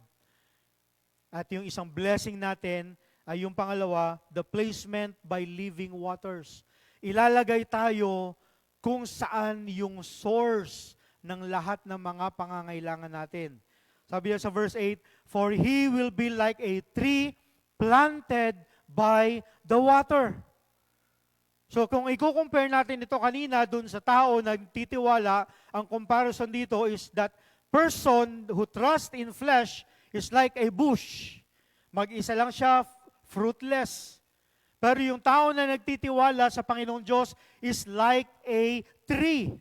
At yung isang blessing natin ay yung pangalawa, the placement by living waters. Ilalagay tayo kung saan yung source ng lahat ng mga pangangailangan natin. Sabi niya sa verse 8, for he will be like a tree planted by the water. So kung i-compare natin ito kanina dun sa tao na nagtitiwala, ang comparison dito is that person who trusts in flesh is like a bush. Mag-isa lang siya, fruitless. Pero yung tao na nagtitiwala sa Panginoong Diyos is like a tree.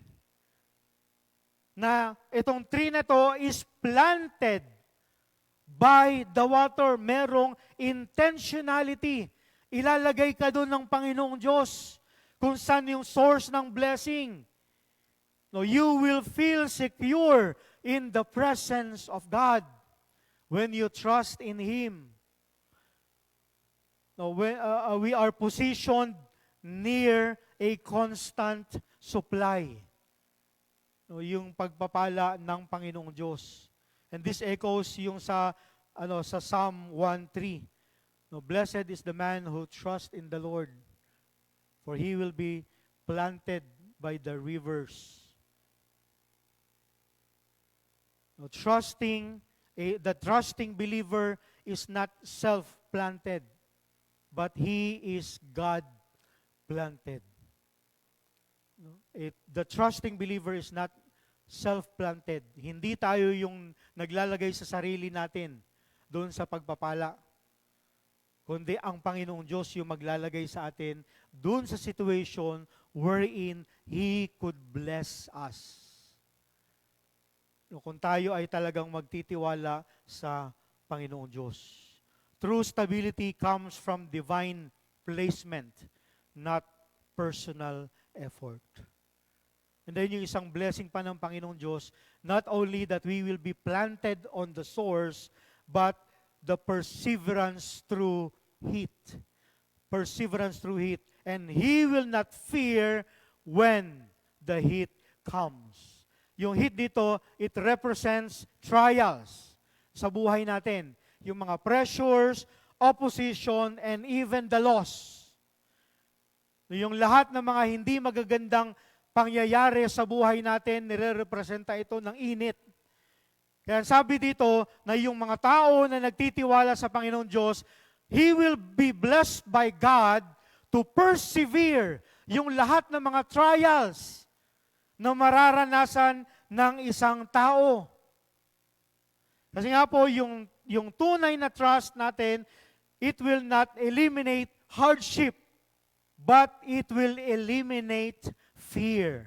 Na itong tree na to is planted by the water. Merong intentionality. Ilalagay ka doon ng Panginoong Diyos kung saan yung source ng blessing. No, you will feel secure in the presence of God when you trust in Him. No, we are positioned near a constant supply. No, yung pagpapala ng Panginoong Diyos. And this echoes yung sa Psalm 1:3. No, blessed is the man who trusts in the Lord, for he will be planted by the rivers. No, the trusting believer is not self-planted, but he is God-planted. No? The trusting believer is not self-planted. Hindi tayo yung naglalagay sa sarili natin doon sa pagpapala. Kundi ang Panginoong Diyos yung maglalagay sa atin doon sa situation wherein He could bless us. Kung tayo ay talagang magtitiwala sa Panginoong Diyos. True stability comes from divine placement, not personal effort. And then yung isang blessing pa ng Panginoong Diyos, not only that we will be planted on the source, but the perseverance through heat. Perseverance through heat. And He will not fear when the heat comes. Yung heat dito, it represents trials sa buhay natin. Yung mga pressures, opposition, and even the loss. Yung lahat ng mga hindi magagandang pangyayari sa buhay natin, nire-representa ito ng init. Kaya sabi dito na yung mga tao na nagtitiwala sa Panginoong Diyos, he will be blessed by God to persevere yung lahat ng mga trials na mararanasan ng isang tao. Kasi nga po, yung tunay na trust natin, it will not eliminate hardship, but it will eliminate fear.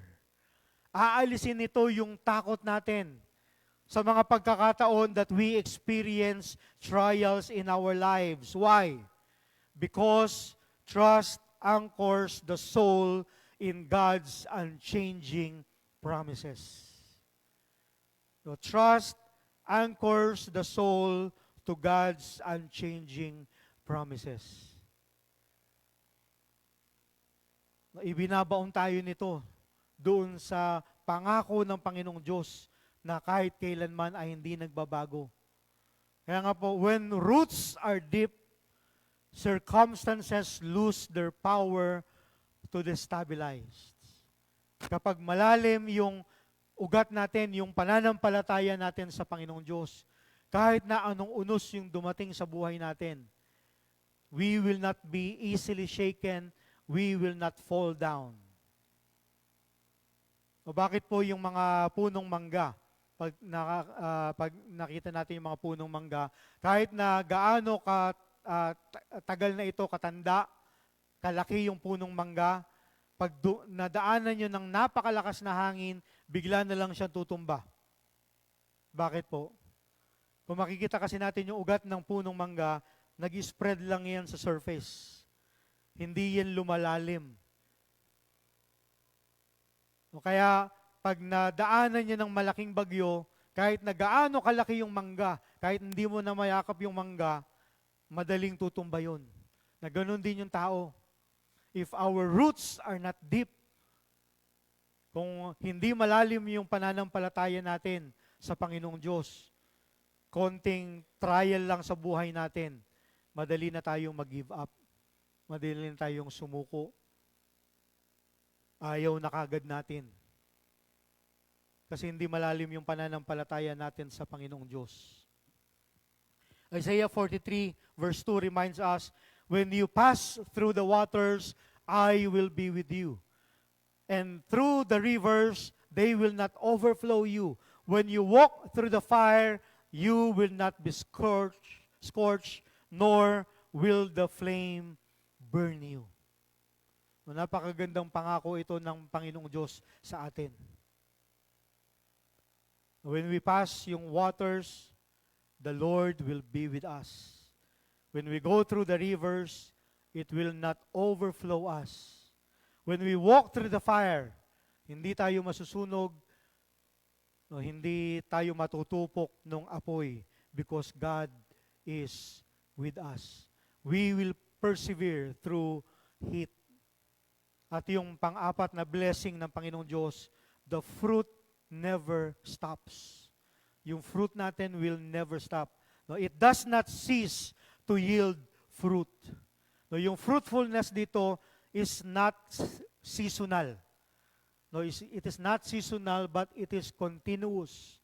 Aalisin nito yung takot natin sa mga pagkakataon that we experience trials in our lives. Why? Because trust anchors the soul in God's unchanging promises. So trust anchors the soul to God's unchanging promises. Ibinabaon tayo nito doon sa pangako ng Panginoong Diyos na kahit kailanman ay hindi nagbabago. Kaya nga po, when roots are deep, circumstances lose their power to destabilize. Kapag malalim yung ugat natin, yung pananampalataya natin sa Panginoong Diyos, kahit na anong unos yung dumating sa buhay natin, we will not be easily shaken, we will not fall down. O bakit po yung mga punong mangga, pag nakita natin yung mga punong mangga, kahit na gaano tagal na ito katanda, kalaki yung punong mangga, pag nadaanan nyo ng napakalakas na hangin, bigla na lang siya tutumba. Bakit po? Kung makikita kasi natin yung ugat ng punong mangga, nag-spread lang yan sa surface. Hindi yan lumalalim. O kaya, pag nadaanan niya ng malaking bagyo, kahit na gaano kalaki yung mangga, kahit hindi mo na mayakap yung mangga, madaling tutumba yun. Na ganun din yung tao. If our roots are not deep, kung hindi malalim yung pananampalataya natin sa Panginoong Diyos, konting trial lang sa buhay natin, madali na tayong mag-give up. Madali na tayong sumuko. Ayaw na kagad natin. Kasi hindi malalim yung pananampalataya natin sa Panginoong Diyos. Isaiah 43 verse 2 reminds us, when you pass through the waters, I will be with you. And through the rivers, they will not overflow you. When you walk through the fire, you will not be scorched, nor will the flame burn you. Napakagandang pangako ito ng Panginoong Diyos sa atin. When we pass yung waters, the Lord will be with us. When we go through the rivers, it will not overflow us. When we walk through the fire, hindi tayo masusunog, no, hindi tayo matutupok ng apoy because God is with us. We will persevere through heat. At yung pang-apat na blessing ng Panginoong Diyos, the fruit never stops. Yung fruit natin will never stop. No, it does not cease to yield fruit. No, yung fruitfulness dito is not seasonal. No, it is not seasonal but it is continuous.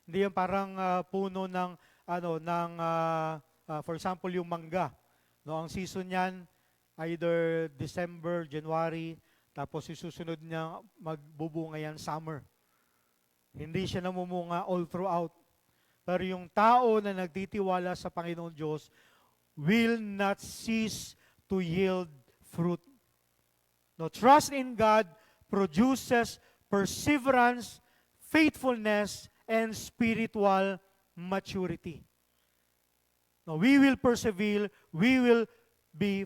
Hindi yan parang puno ng for example yung mangga. No, ang season niyan either December, January, tapos susunod niya magbubunga yan summer. Hindi siya namumunga all throughout. Pero yung tao na nagtitiwala sa Panginoon Diyos will not cease to yield fruit. No, trust in God produces perseverance, faithfulness, and spiritual maturity. No, we will persevere, we will be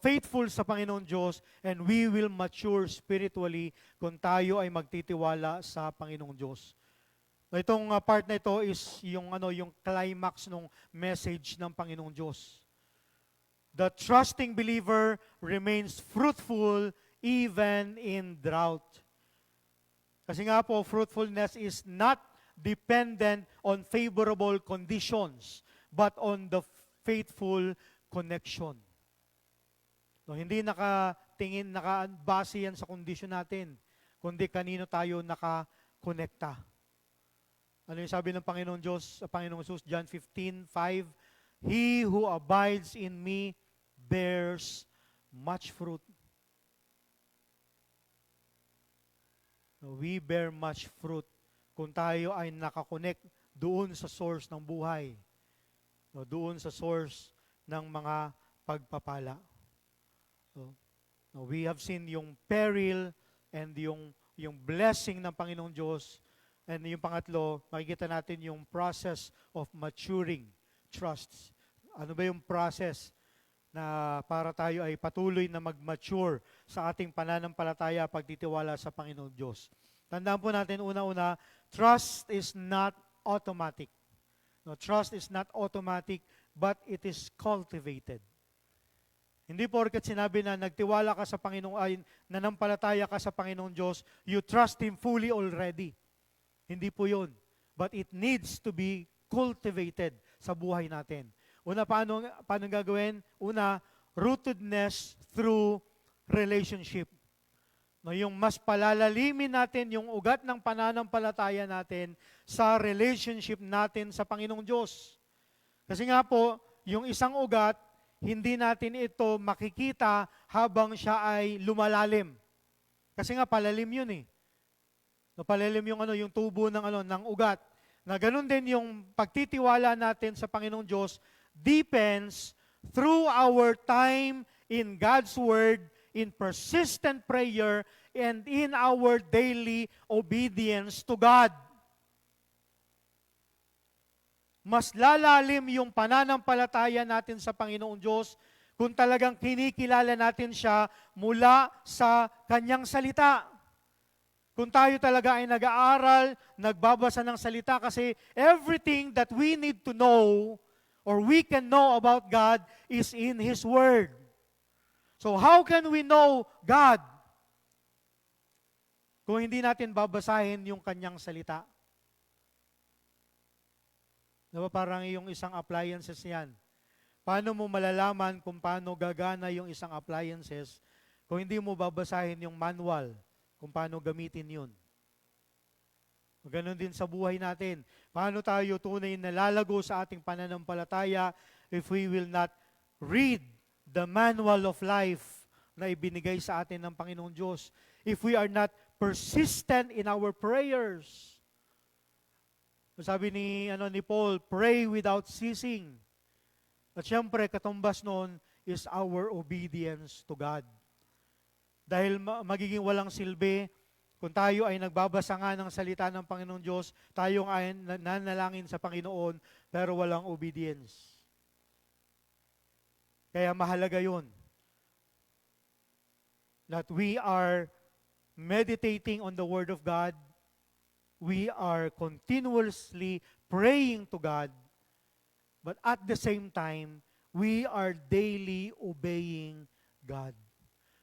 faithful sa Panginoon Diyos, and we will mature spiritually kung tayo ay magtitiwala sa Panginoong Diyos. So, itong part na ito is yung climax ng message ng Panginoong Diyos. The trusting believer remains fruitful even in drought. Kasi nga po, fruitfulness is not dependent on favorable conditions, but on the faithful connection. No, hindi nakabase yan sa kondisyon natin, kundi kanino tayo nakakonekta. Ano yung sabi ng Panginoong Diyos, sa Panginoong Jesus, John 15:5, He who abides in me bears much fruit. No, we bear much fruit kung tayo ay nakakonect doon sa source ng buhay. No, doon sa source ng mga pagpapala. So, we have seen yung peril and yung blessing ng Panginoong Diyos. And yung pangatlo, makikita natin yung process of maturing trust. Ano ba yung process na para tayo ay patuloy na mag-mature sa ating pananampalataya pagtitiwala sa Panginoong Diyos? Tandaan po natin una-una, trust is not automatic. No, trust is not automatic, but it is cultivated. Hindi porket sinabi na nagtiwala ka sa Panginoon, ay nanampalataya ka sa Panginoong Diyos, you trust Him fully already. Hindi po yun. But it needs to be cultivated sa buhay natin. Una, paano gagawin? Una, rootedness through relationship. No, yung mas palalalimin natin yung ugat ng pananampalataya natin sa relationship natin sa Panginoong Diyos. Kasi nga po, yung isang ugat, hindi natin ito makikita habang siya ay lumalalim. Kasi nga palalim yun eh. No, palalim yung tubo ng ugat. Na ganun din yung pagtitiwala natin sa Panginoong Diyos depends through our time in God's Word, in persistent prayer, and in our daily obedience to God. Mas lalalim yung pananampalataya natin sa Panginoong Diyos kung talagang kinikilala natin siya mula sa Kanyang salita. Kung tayo talaga ay nag-aaral, nagbabasa ng salita, kasi everything that we need to know or we can know about God is in His Word. So how can we know God kung hindi natin babasahin yung Kanyang salita? Diba parang yung isang appliances yan. Paano mo malalaman kung paano gagana yung isang appliances kung hindi mo babasahin yung manual kung paano gamitin yun? Ganon din sa buhay natin. Paano tayo tunay na lalago sa ating pananampalataya if we will not read the manual of life na ibinigay sa atin ng Panginoong Diyos? If we are not persistent in our prayers. Sabi ni Paul, pray without ceasing. At syempre, katumbas noon is our obedience to God. Dahil magiging walang silbi, kung tayo ay nagbabasa nga ng salita ng Panginoong Diyos, tayo ay nanalangin sa Panginoon, pero walang obedience. Kaya mahalaga yun. That we are meditating on the Word of God, we are continuously praying to God, but at the same time, we are daily obeying God.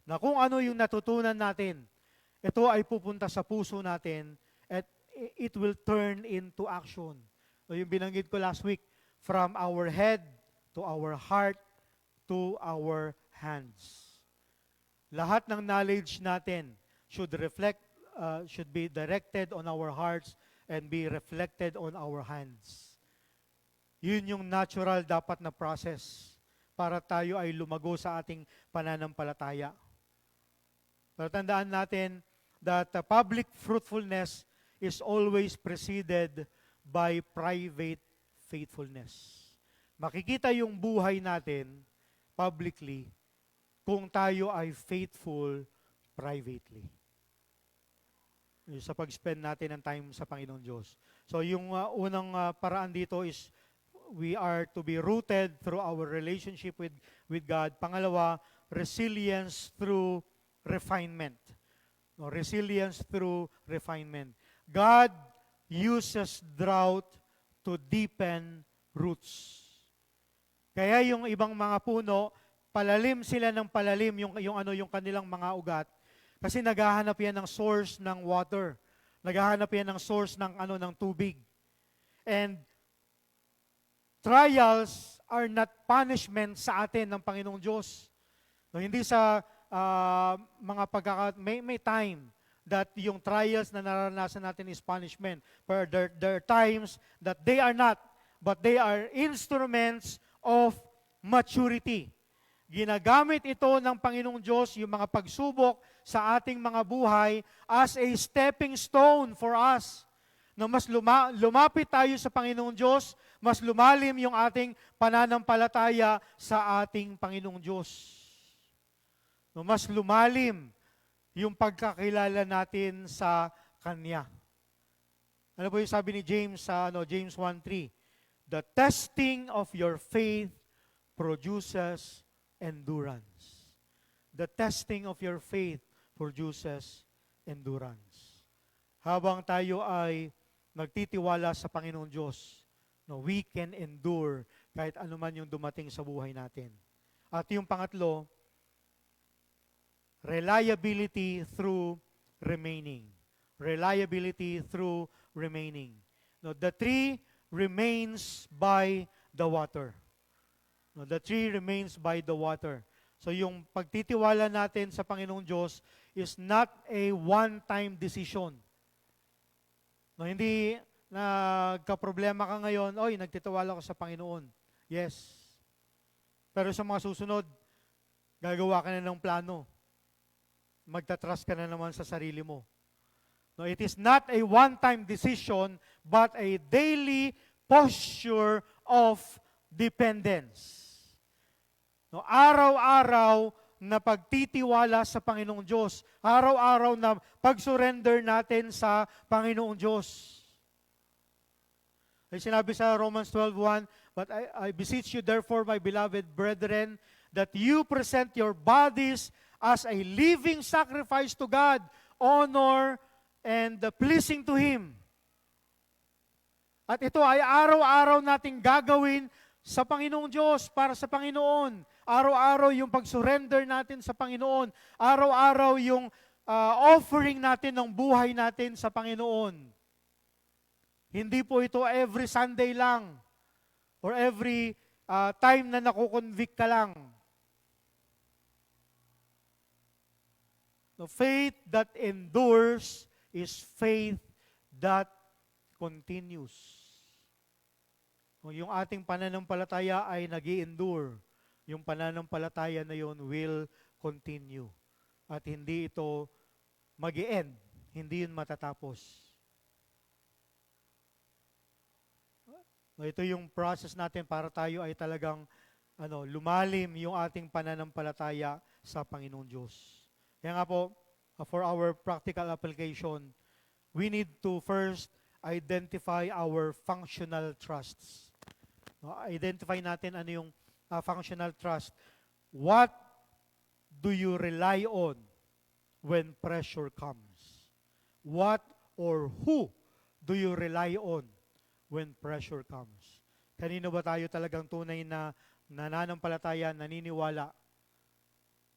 Na kung ano yung natutunan natin, ito ay pupunta sa puso natin at it will turn into action. So yung binanggit ko last week, from our head to our heart to our hands. Lahat ng knowledge natin should be directed on our hearts and be reflected on our hands. Yun yung natural dapat na process para tayo ay lumago sa ating pananampalataya. Pero tandaan natin that public fruitfulness is always preceded by private faithfulness. Makikita yung buhay natin publicly kung tayo ay faithful privately. Sa pag-spend natin ng time sa Panginoong Diyos. So yung unang paraan dito is we are to be rooted through our relationship with God. Pangalawa, resilience through refinement. No, resilience through refinement. God uses drought to deepen roots. Kaya yung ibang mga puno, palalim sila ng palalim yung kanilang mga ugat kasi naghahanap yan ng source ng water. Naghahanap yan ng source ng tubig. And trials are not punishment sa atin ng Panginoong Diyos. No, hindi sa mga may time that yung trials na naranasan natin is punishment. But there are times that they are not, but they are instruments of maturity. Ginagamit ito ng Panginoong Diyos, yung mga pagsubok sa ating mga buhay as a stepping stone for us. Na mas lumapit tayo sa Panginoong Diyos, mas lumalim yung ating pananampalataya sa ating Panginoong Diyos. No, mas lumalim yung pagkakilala natin sa Kanya. Ano po yung sabi ni James sa James 1:3? The testing of your faith produces endurance. The testing of your faith produces endurance. Habang tayo ay nagtitiwala sa Panginoong Diyos, we can endure kahit anuman yung dumating sa buhay natin. At yung pangatlo, reliability through remaining. Reliability through remaining. No, the tree remains by the water. No, the tree remains by the water. So yung pagtitiwala natin sa Panginoong Diyos is not a one-time decision. No, hindi nagka-problema ka ngayon, nagtitiwala ko sa Panginoon. Yes. Pero sa mga susunod, gagawa ka na ng plano. Magtatrust ka na naman sa sarili mo. No, it is not a one-time decision, but a daily posture of dependence. No, araw-araw na pagtitiwala sa Panginoong Diyos. Araw-araw na pag-surrender natin sa Panginoong Diyos. Ay sinabi sa Romans 12:1, but I beseech you therefore, my beloved brethren, that you present your bodies as a living sacrifice to God, honor and pleasing to Him. At ito ay araw-araw nating gagawin sa Panginoong Diyos, para sa Panginoon. Araw-araw yung pag-surrender natin sa Panginoon. Araw-araw yung offering natin ng buhay natin sa Panginoon. Hindi po ito every Sunday lang. or every time na nakukonvict ka lang. No, faith that endures is faith that continues. Kung yung ating pananampalataya ay nag-i-endure, yung pananampalataya na yun will continue. At hindi ito mag-i-end, hindi yun matatapos. Ito yung process natin para tayo ay talagang lumalim yung ating pananampalataya sa Panginoong Diyos. Kaya nga po, for our practical application, we need to first identify our functional trusts. Identify natin ano yung functional trust. What do you rely on when pressure comes? What or who do you rely on when pressure comes? Kanino ba tayo talagang tunay na nananampalataya, naniniwala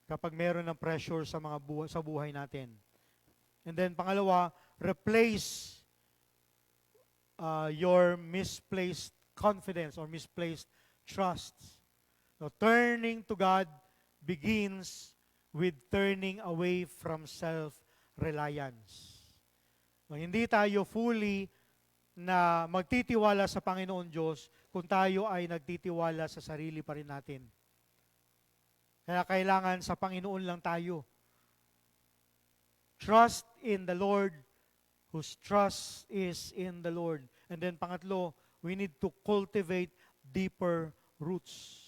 kapag meron ng pressure sa sa buhay natin? And then pangalawa, replace your misplaced confidence or misplaced trust. So, turning to God begins with turning away from self-reliance. So, hindi tayo fully na magtitiwala sa Panginoon Diyos kung tayo ay nagtitiwala sa sarili pa rin natin. Kaya kailangan sa Panginoon lang tayo. Trust in the Lord, whose trust is in the Lord. And then pangatlo, we need to cultivate deeper roots.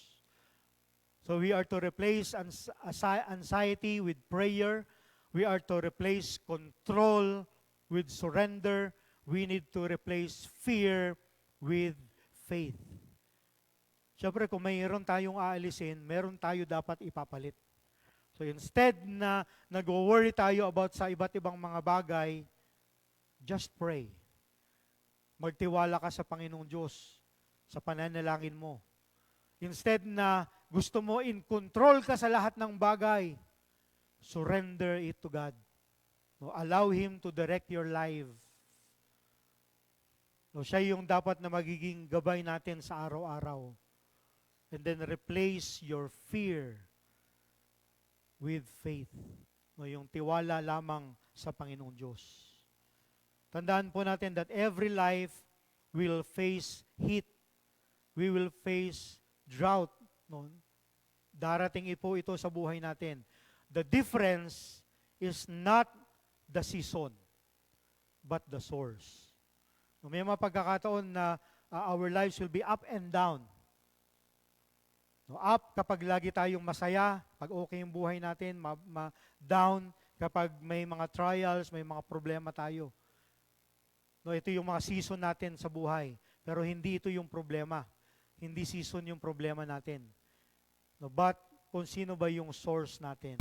So we are to replace anxiety with prayer. We are to replace control with surrender. We need to replace fear with faith. Siyempre, kung mayroon tayong aalisin, meron tayo dapat ipapalit. So instead na nag-worry tayo about sa iba't ibang mga bagay, just pray. Magtiwala ka sa Panginoong Diyos, sa pananalangin mo. Instead na gusto mo in control ka sa lahat ng bagay, surrender it to God. No, allow Him to direct your life. No, siya yung dapat na magiging gabay natin sa araw-araw. And then replace your fear with faith. No, yung tiwala lamang sa Panginoong Diyos. Tandaan po natin that every life will face heat. We will face drought. No? Darating po ito sa buhay natin. The difference is not the season, but the source. No, may mga pagkakataon na our lives will be up and down. No, up kapag lagi tayong masaya, pag okay yung buhay natin, down kapag may mga trials, may mga problema tayo. No, ito yung mga season natin sa buhay. Pero hindi ito yung problema. Hindi season yung problema natin. No, but kung sino ba yung source natin.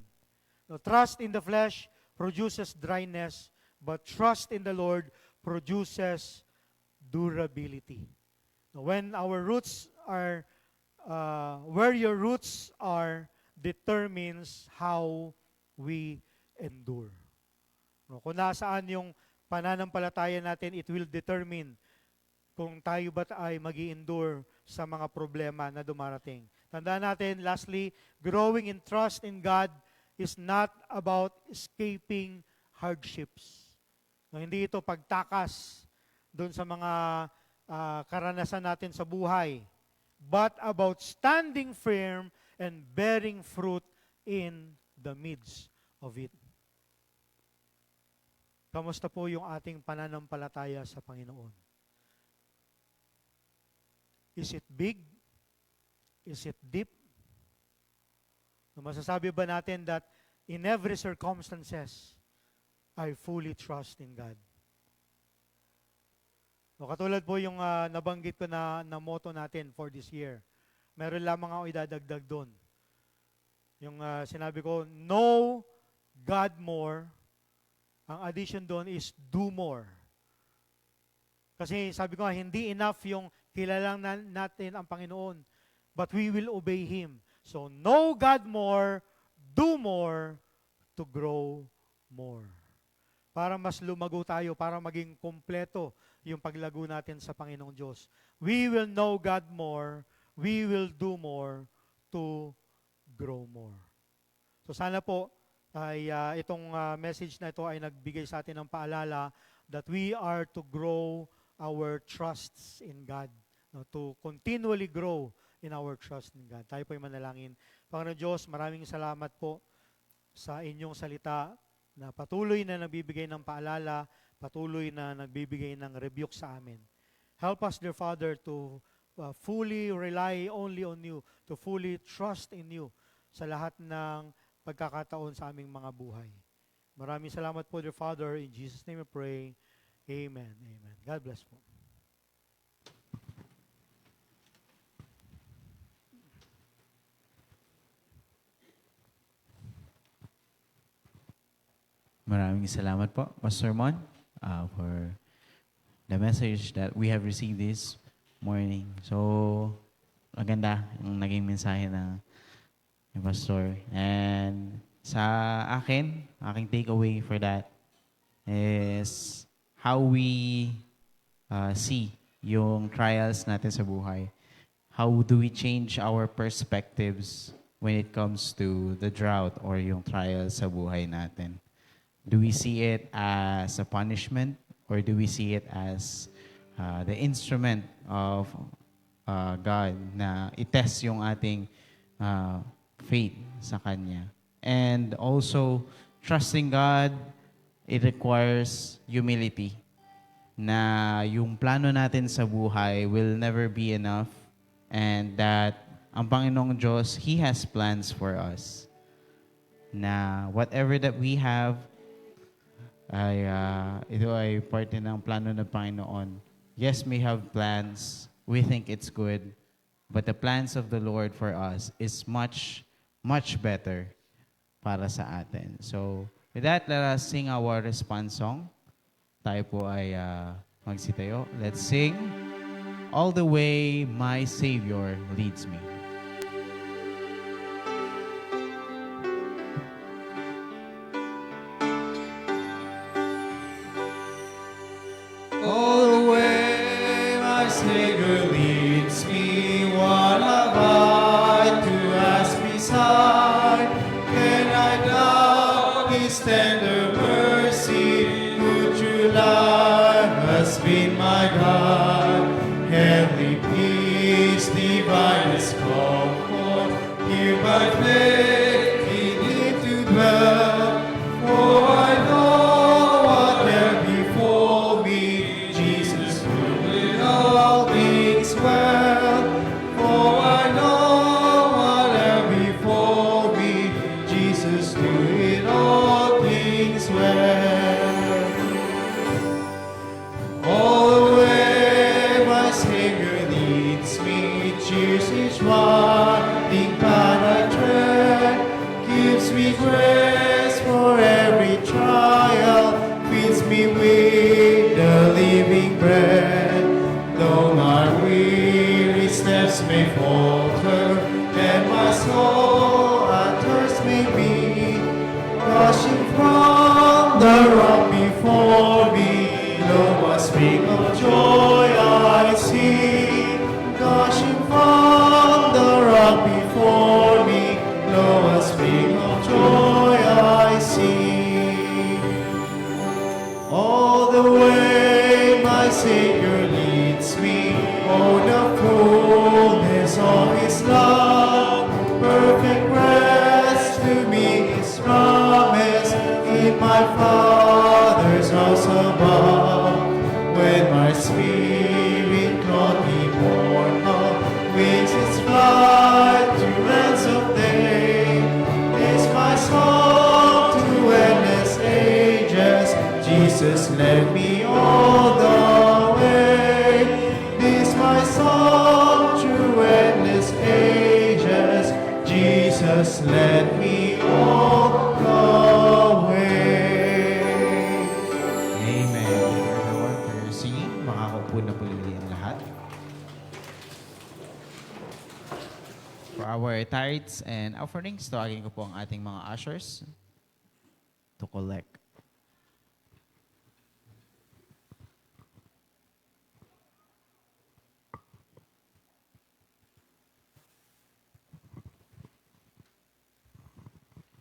No, trust in the flesh produces dryness, but trust in the Lord produces durability. No, when our roots are where your roots are determines how we endure. No, kung nasaan yung pananampalataya natin, it will determine kung tayo ba ay mag-i-endure sa mga problema na dumarating. Tandaan natin, lastly, growing in trust in God is not about escaping hardships. No, hindi ito pagtakas doon sa mga karanasan natin sa buhay, but about standing firm and bearing fruit in the midst of it. Kamusta po yung ating pananampalataya sa Panginoon? Is it big? Is it deep? Masasabi ba natin that in every circumstances, I fully trust in God? No, katulad po yung nabanggit ko na motto natin for this year. Meron lamang ako idadagdag doon. Yung sinabi ko, know God more. Ang addition doon is do more. Kasi sabi ko, hindi enough yung kilalang natin ang Panginoon, but we will obey Him. So know God more, do more, to grow more. para mas lumago tayo, para maging kompleto yung paglago natin sa Panginoong Diyos. We will know God more, we will do more to grow more. So sana po ay itong message na ito ay nagbigay sa atin ng paalala that we are to grow our trusts in God, no, to continually grow in our trust in God. Tayo po ay manalangin. Panginoon Diyos, maraming salamat po sa inyong salita na patuloy na nagbibigay ng paalala, patuloy na nagbibigay ng rebuke sa amin. Help us, dear Father, to fully rely only on you, to fully trust in you sa lahat ng pagkakataon sa aming mga buhay. Maraming salamat po, dear Father. In Jesus' name we pray. Amen. Amen. God bless po. Maraming salamat po, Pastor Mon, for the message that we have received this morning. So, maganda yung naging mensahe ni Pastor. And sa akin, aking takeaway for that is how we see yung trials natin sa buhay. How do we change our perspectives when it comes to the drought or yung trials sa buhay natin? Do we see it as a punishment or do we see it as the instrument of God na itest yung ating faith sa Kanya? And also, trusting God, it requires humility na yung plano natin sa buhay will never be enough and that ang Panginoong Diyos, He has plans for us. Na whatever that we have, ito ay parte ng plano ng Panginoon. Yes, we have plans. We think it's good. But the plans of the Lord for us is much, much better para sa atin. So, with that, let us sing our response song. Tayo po ay magsitayo. Let's sing, All the Way My Savior Leads Me. All the way my Savior leads me, what have I to ask beside? Can I doubt His tender mercy, who true love has been my God? Heavenly peace, divinest comfort, here by faith in Him to dwell. For I know whatever before me, Jesus doing all things well. For I know whatever before me, Jesus doing all things well. All the way my Savior leads me, cheers each winding path I tread, gives me grace for every trial, feeds me with the living bread. Though my weary steps may falter, and my soul at thirst may be, rushing from the rock before me, lo, a spring of joy I see. Gushing from the rock before me, lo, a spring of joy I see. All the way my Savior leads me, oh, the fullness of His love, perfect rest to me is promised in my Father's house above. When my spirit caught immortal, wings its flight to lands of day, is my song to endless ages. Jesus led me all the way. This my song to endless ages. Jesus led me all the way. Amen. Thank you everyone for your singing. Makakaupo na po ang lahat. For our tithes and offerings, tawagin ko po ang ating mga ushers to collect.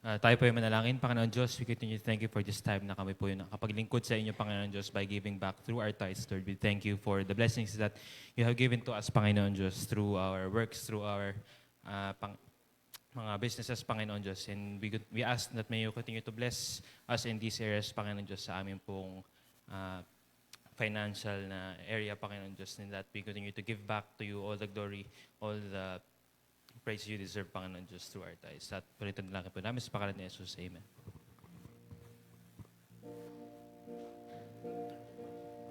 Tayo po ay manalangin. Panginoon Diyos, we continue to thank you for this time na kami po yung nakapaglingkod sa inyo, Panginoon Diyos, by giving back through our tithes, Lord. We thank you for the blessings that you have given to us, Panginoon Diyos, through our works, through our mga businesses, Panginoon Diyos. And we ask that may you continue to bless us in these areas, Panginoon Diyos, sa aming pong financial na area, Panginoon Diyos, and that we continue to give back to you all the glory, all the praise you deserve, Panginoon Diyos, through our tithes. At palitan lang po namin sa pangalan ni Jesus. Amen.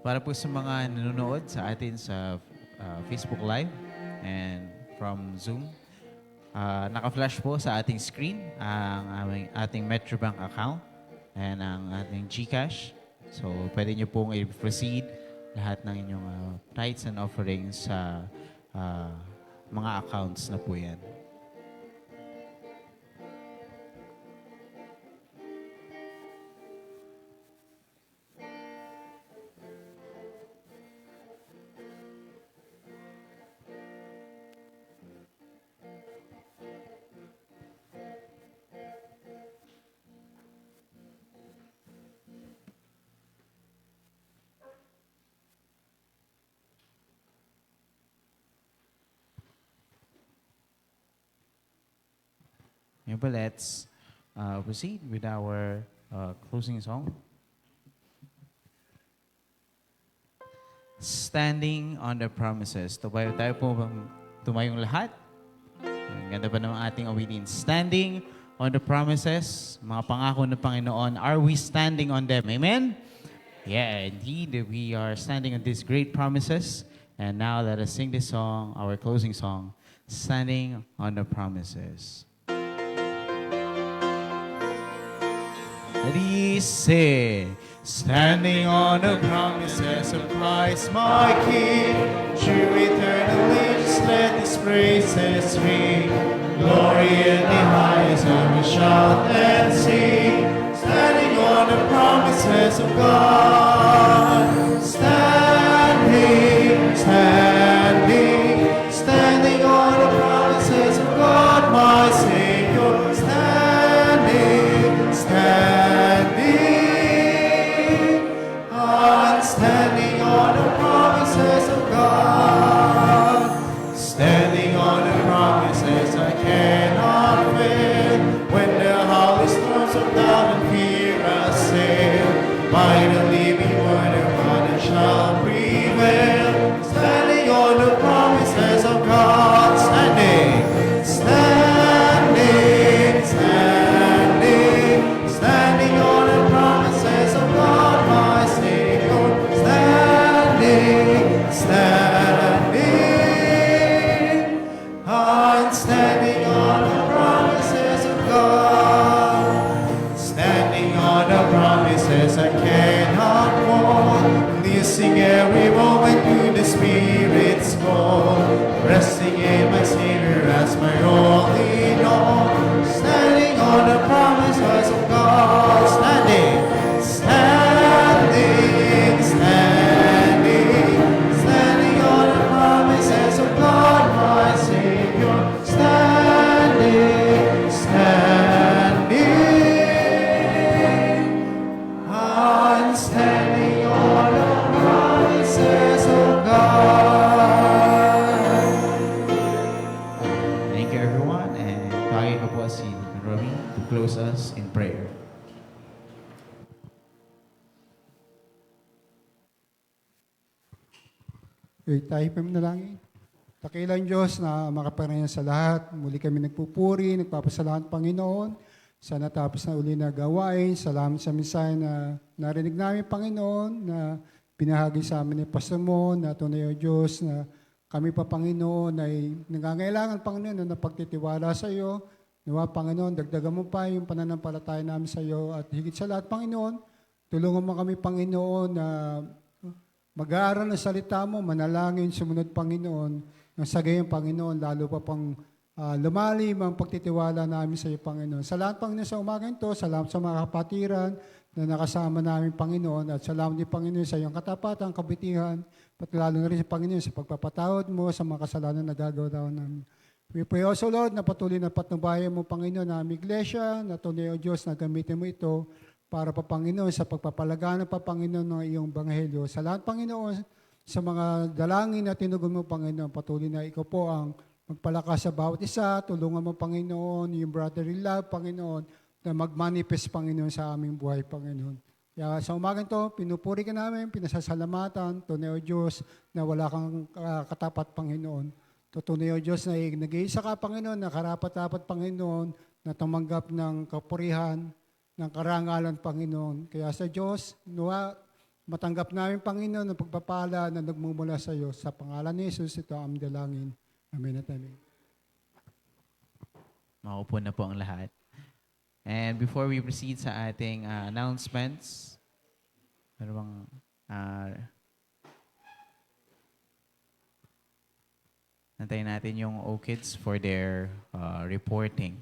Para po sa mga nanonood sa atin sa Facebook Live and from Zoom, naka-flash po sa ating screen ang ating Metrobank account and ang ating GCash. So, pwede nyo pong i-proceed lahat ng inyong tithes and offerings sa mga accounts na po yan. Ngayon po, let's proceed with our closing song. Standing on the Promises. Tayo po tumayong lahat. Ang ganda pa ng ating awitin. Standing on the Promises. Mga pangako ng Panginoon. Are we standing on them? Amen? Yeah, indeed. We are standing on these great promises. And now let us sing this song, our closing song. Standing on the Promises. Dice, standing on the promises of Christ my King, true eternal ages, let His praises ring. Glory in the highest, I will shout and sing. Standing on the promises of God, standing, standing, standing on the promises of God, my Savior, standing, standing. Standing on the promises of God, standing on the promises I cannot fail. When the holy storms of doubt and fear assail, by the living word of God I shall prevail. Standing on the promises of God, standing, standing, standing, standing on the promises of God, my Savior. Standing, I'm standing on the promises of God. Standing on the promises I cannot walk. Listening every moment to the Spirit's call. Resting in my Savior as my all in all. Standing on the promises of God. Standing, standing, standing, standing on the promises of God, my Savior. Standing, standing, I'm standing on the promises of God. Thank you, everyone, and tawagin ko po si Robbie to close us in prayer. Okay, tayo pa manalangin. Dakilang Diyos na makapangyarihan sa lahat, muli kami nagpupuri, nagpapasalamat Panginoon sa natapos na uli na gawain. Salamat sa mensahe na narinig namin Panginoon, na binahagi sa amin ni Pastor Mo, na tunay o Diyos na kami pa Panginoon ay nangangailangan Panginoon na napagtitiwala sa iyo. Nawa Panginoon, dagdagan mo pa yung pananampalataya namin sa iyo at higit sa lahat Panginoon, tulungan mo kami Panginoon na mag-aaral ng salita mo, manalangin, sumunod Panginoon, nang sa gayong Panginoon, lalo pa pang lumalim ang pagtitiwala namin sa iyo, Panginoon. Salamat, Panginoon, sa umaga ito. Salamat sa mga kapatiran na nakasama namin, Panginoon. At salamat din, Panginoon, sa iyong katapatan, kabutihan, pati lalo na rin sa Panginoon sa pagpapatawad mo sa mga kasalanan na gagawa namin. We pray also, Lord, na patuloy na patnubayan mo, Panginoon, na aming iglesia, na tunay, O Diyos, na gamitin mo ito para pa, Panginoon, sa pagpapalaganap pa, Panginoon, ng iyong Banghelyo. Sa lahat, Panginoon, sa mga dalangin na tinugon mo, Panginoon, patuloy na ikaw po ang magpalakas sa bawat isa, tulungan mo, Panginoon, yung brotherly love, Panginoon, na mag-manifest, Panginoon, sa aming buhay, Panginoon. Kaya sa umagang to, pinupuri ka namin, pinasasalamatan, tunay, O Diyos, na wala kang katapat, Panginoon. Tutunay, O Diyos, na nag-iisa ka, Panginoon, na karapat-dapat, Panginoon, na tumanggap ng kapurihan, ng karangalan, Panginoon. Kaya sa Diyos, matanggap namin, Panginoon, ang pagpapala na nagmumula sa iyo. Sa pangalan ni Jesus, ito ang dalangin. Amen at amen. Maupo na po ang lahat. And before we proceed sa ating announcements, ano bang antayin natin yung O-Kids for their reporting.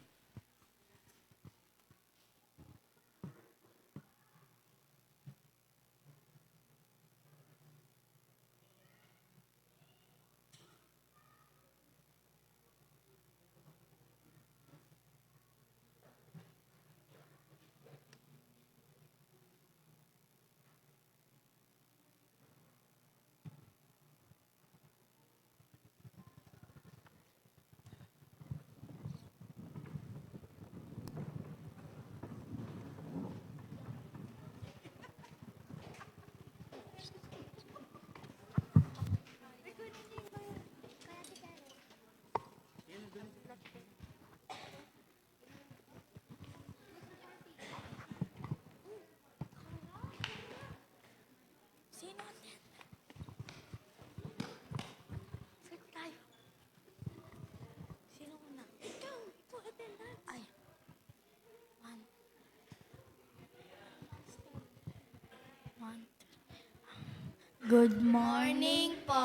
Good morning po.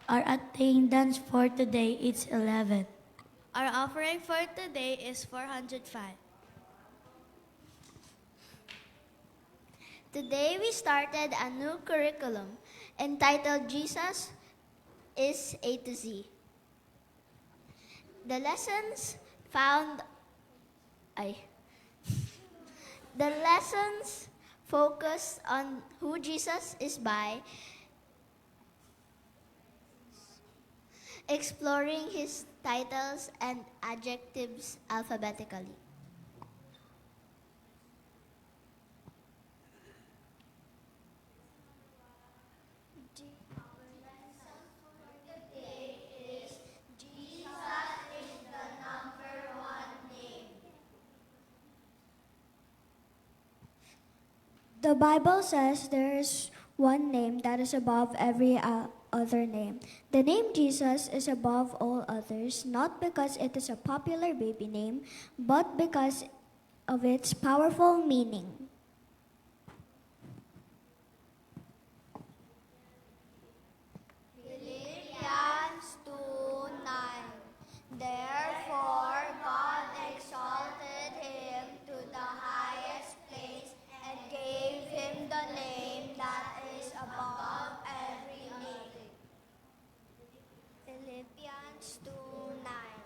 Our attendance for today is 11. Our offering for today is 405. Today we started a new curriculum entitled Jesus is A to Z. The lessons found The lessons focus on who Jesus is by exploring his titles and adjectives alphabetically. The Bible says there is one name that is above every other name. The name Jesus is above all others, not because it is a popular baby name, but because of its powerful meaning. Philippians 2:9. Therefore, God exalted him to the highest place and gave him the name that is above every name. Philippians 2:9.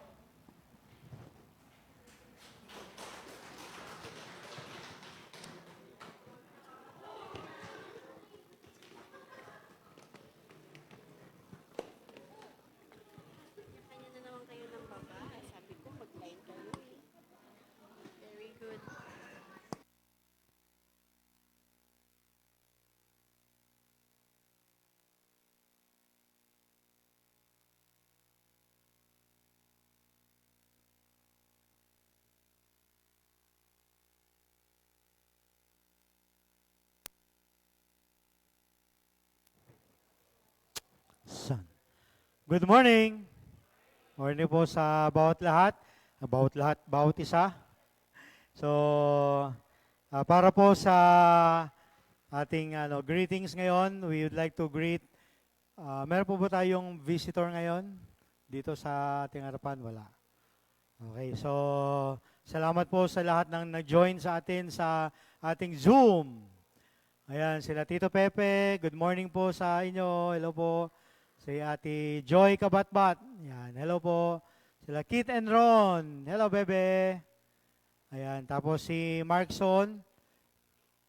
Kanya na naman kayo ng baba. Sabi ko, mag-line kayo eh. Very good. Son. Good morning. Morning po sa bawat isa. So, para po sa ating greetings ngayon, we would like to greet, meron po ba tayong visitor ngayon dito sa ating harapan? Wala. Okay, so salamat po sa lahat ng nag-join sa atin sa ating Zoom. Ayan, sila Tito Pepe, good morning po sa inyo. Hello po. Si Ate Joy Kabatbat. Yan, hello po. Sila Kit and Ron. Hello, bebe. Ayan, tapos si Markson.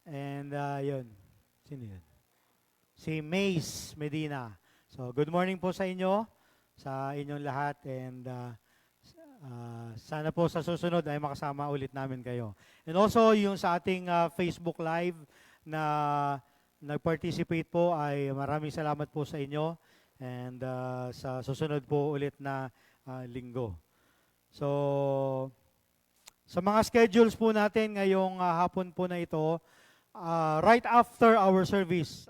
And yun. Sino yun? Si Mace Medina. So, good morning po sa inyo, sa inyong lahat. And sana po sa susunod ay makasama ulit namin kayo. And also, yung sa ating Facebook Live na nag-participate po ay maraming salamat po sa inyo. And sa susunod po ulit na linggo. So, sa mga schedules po natin ngayong hapon po na ito, right after our service,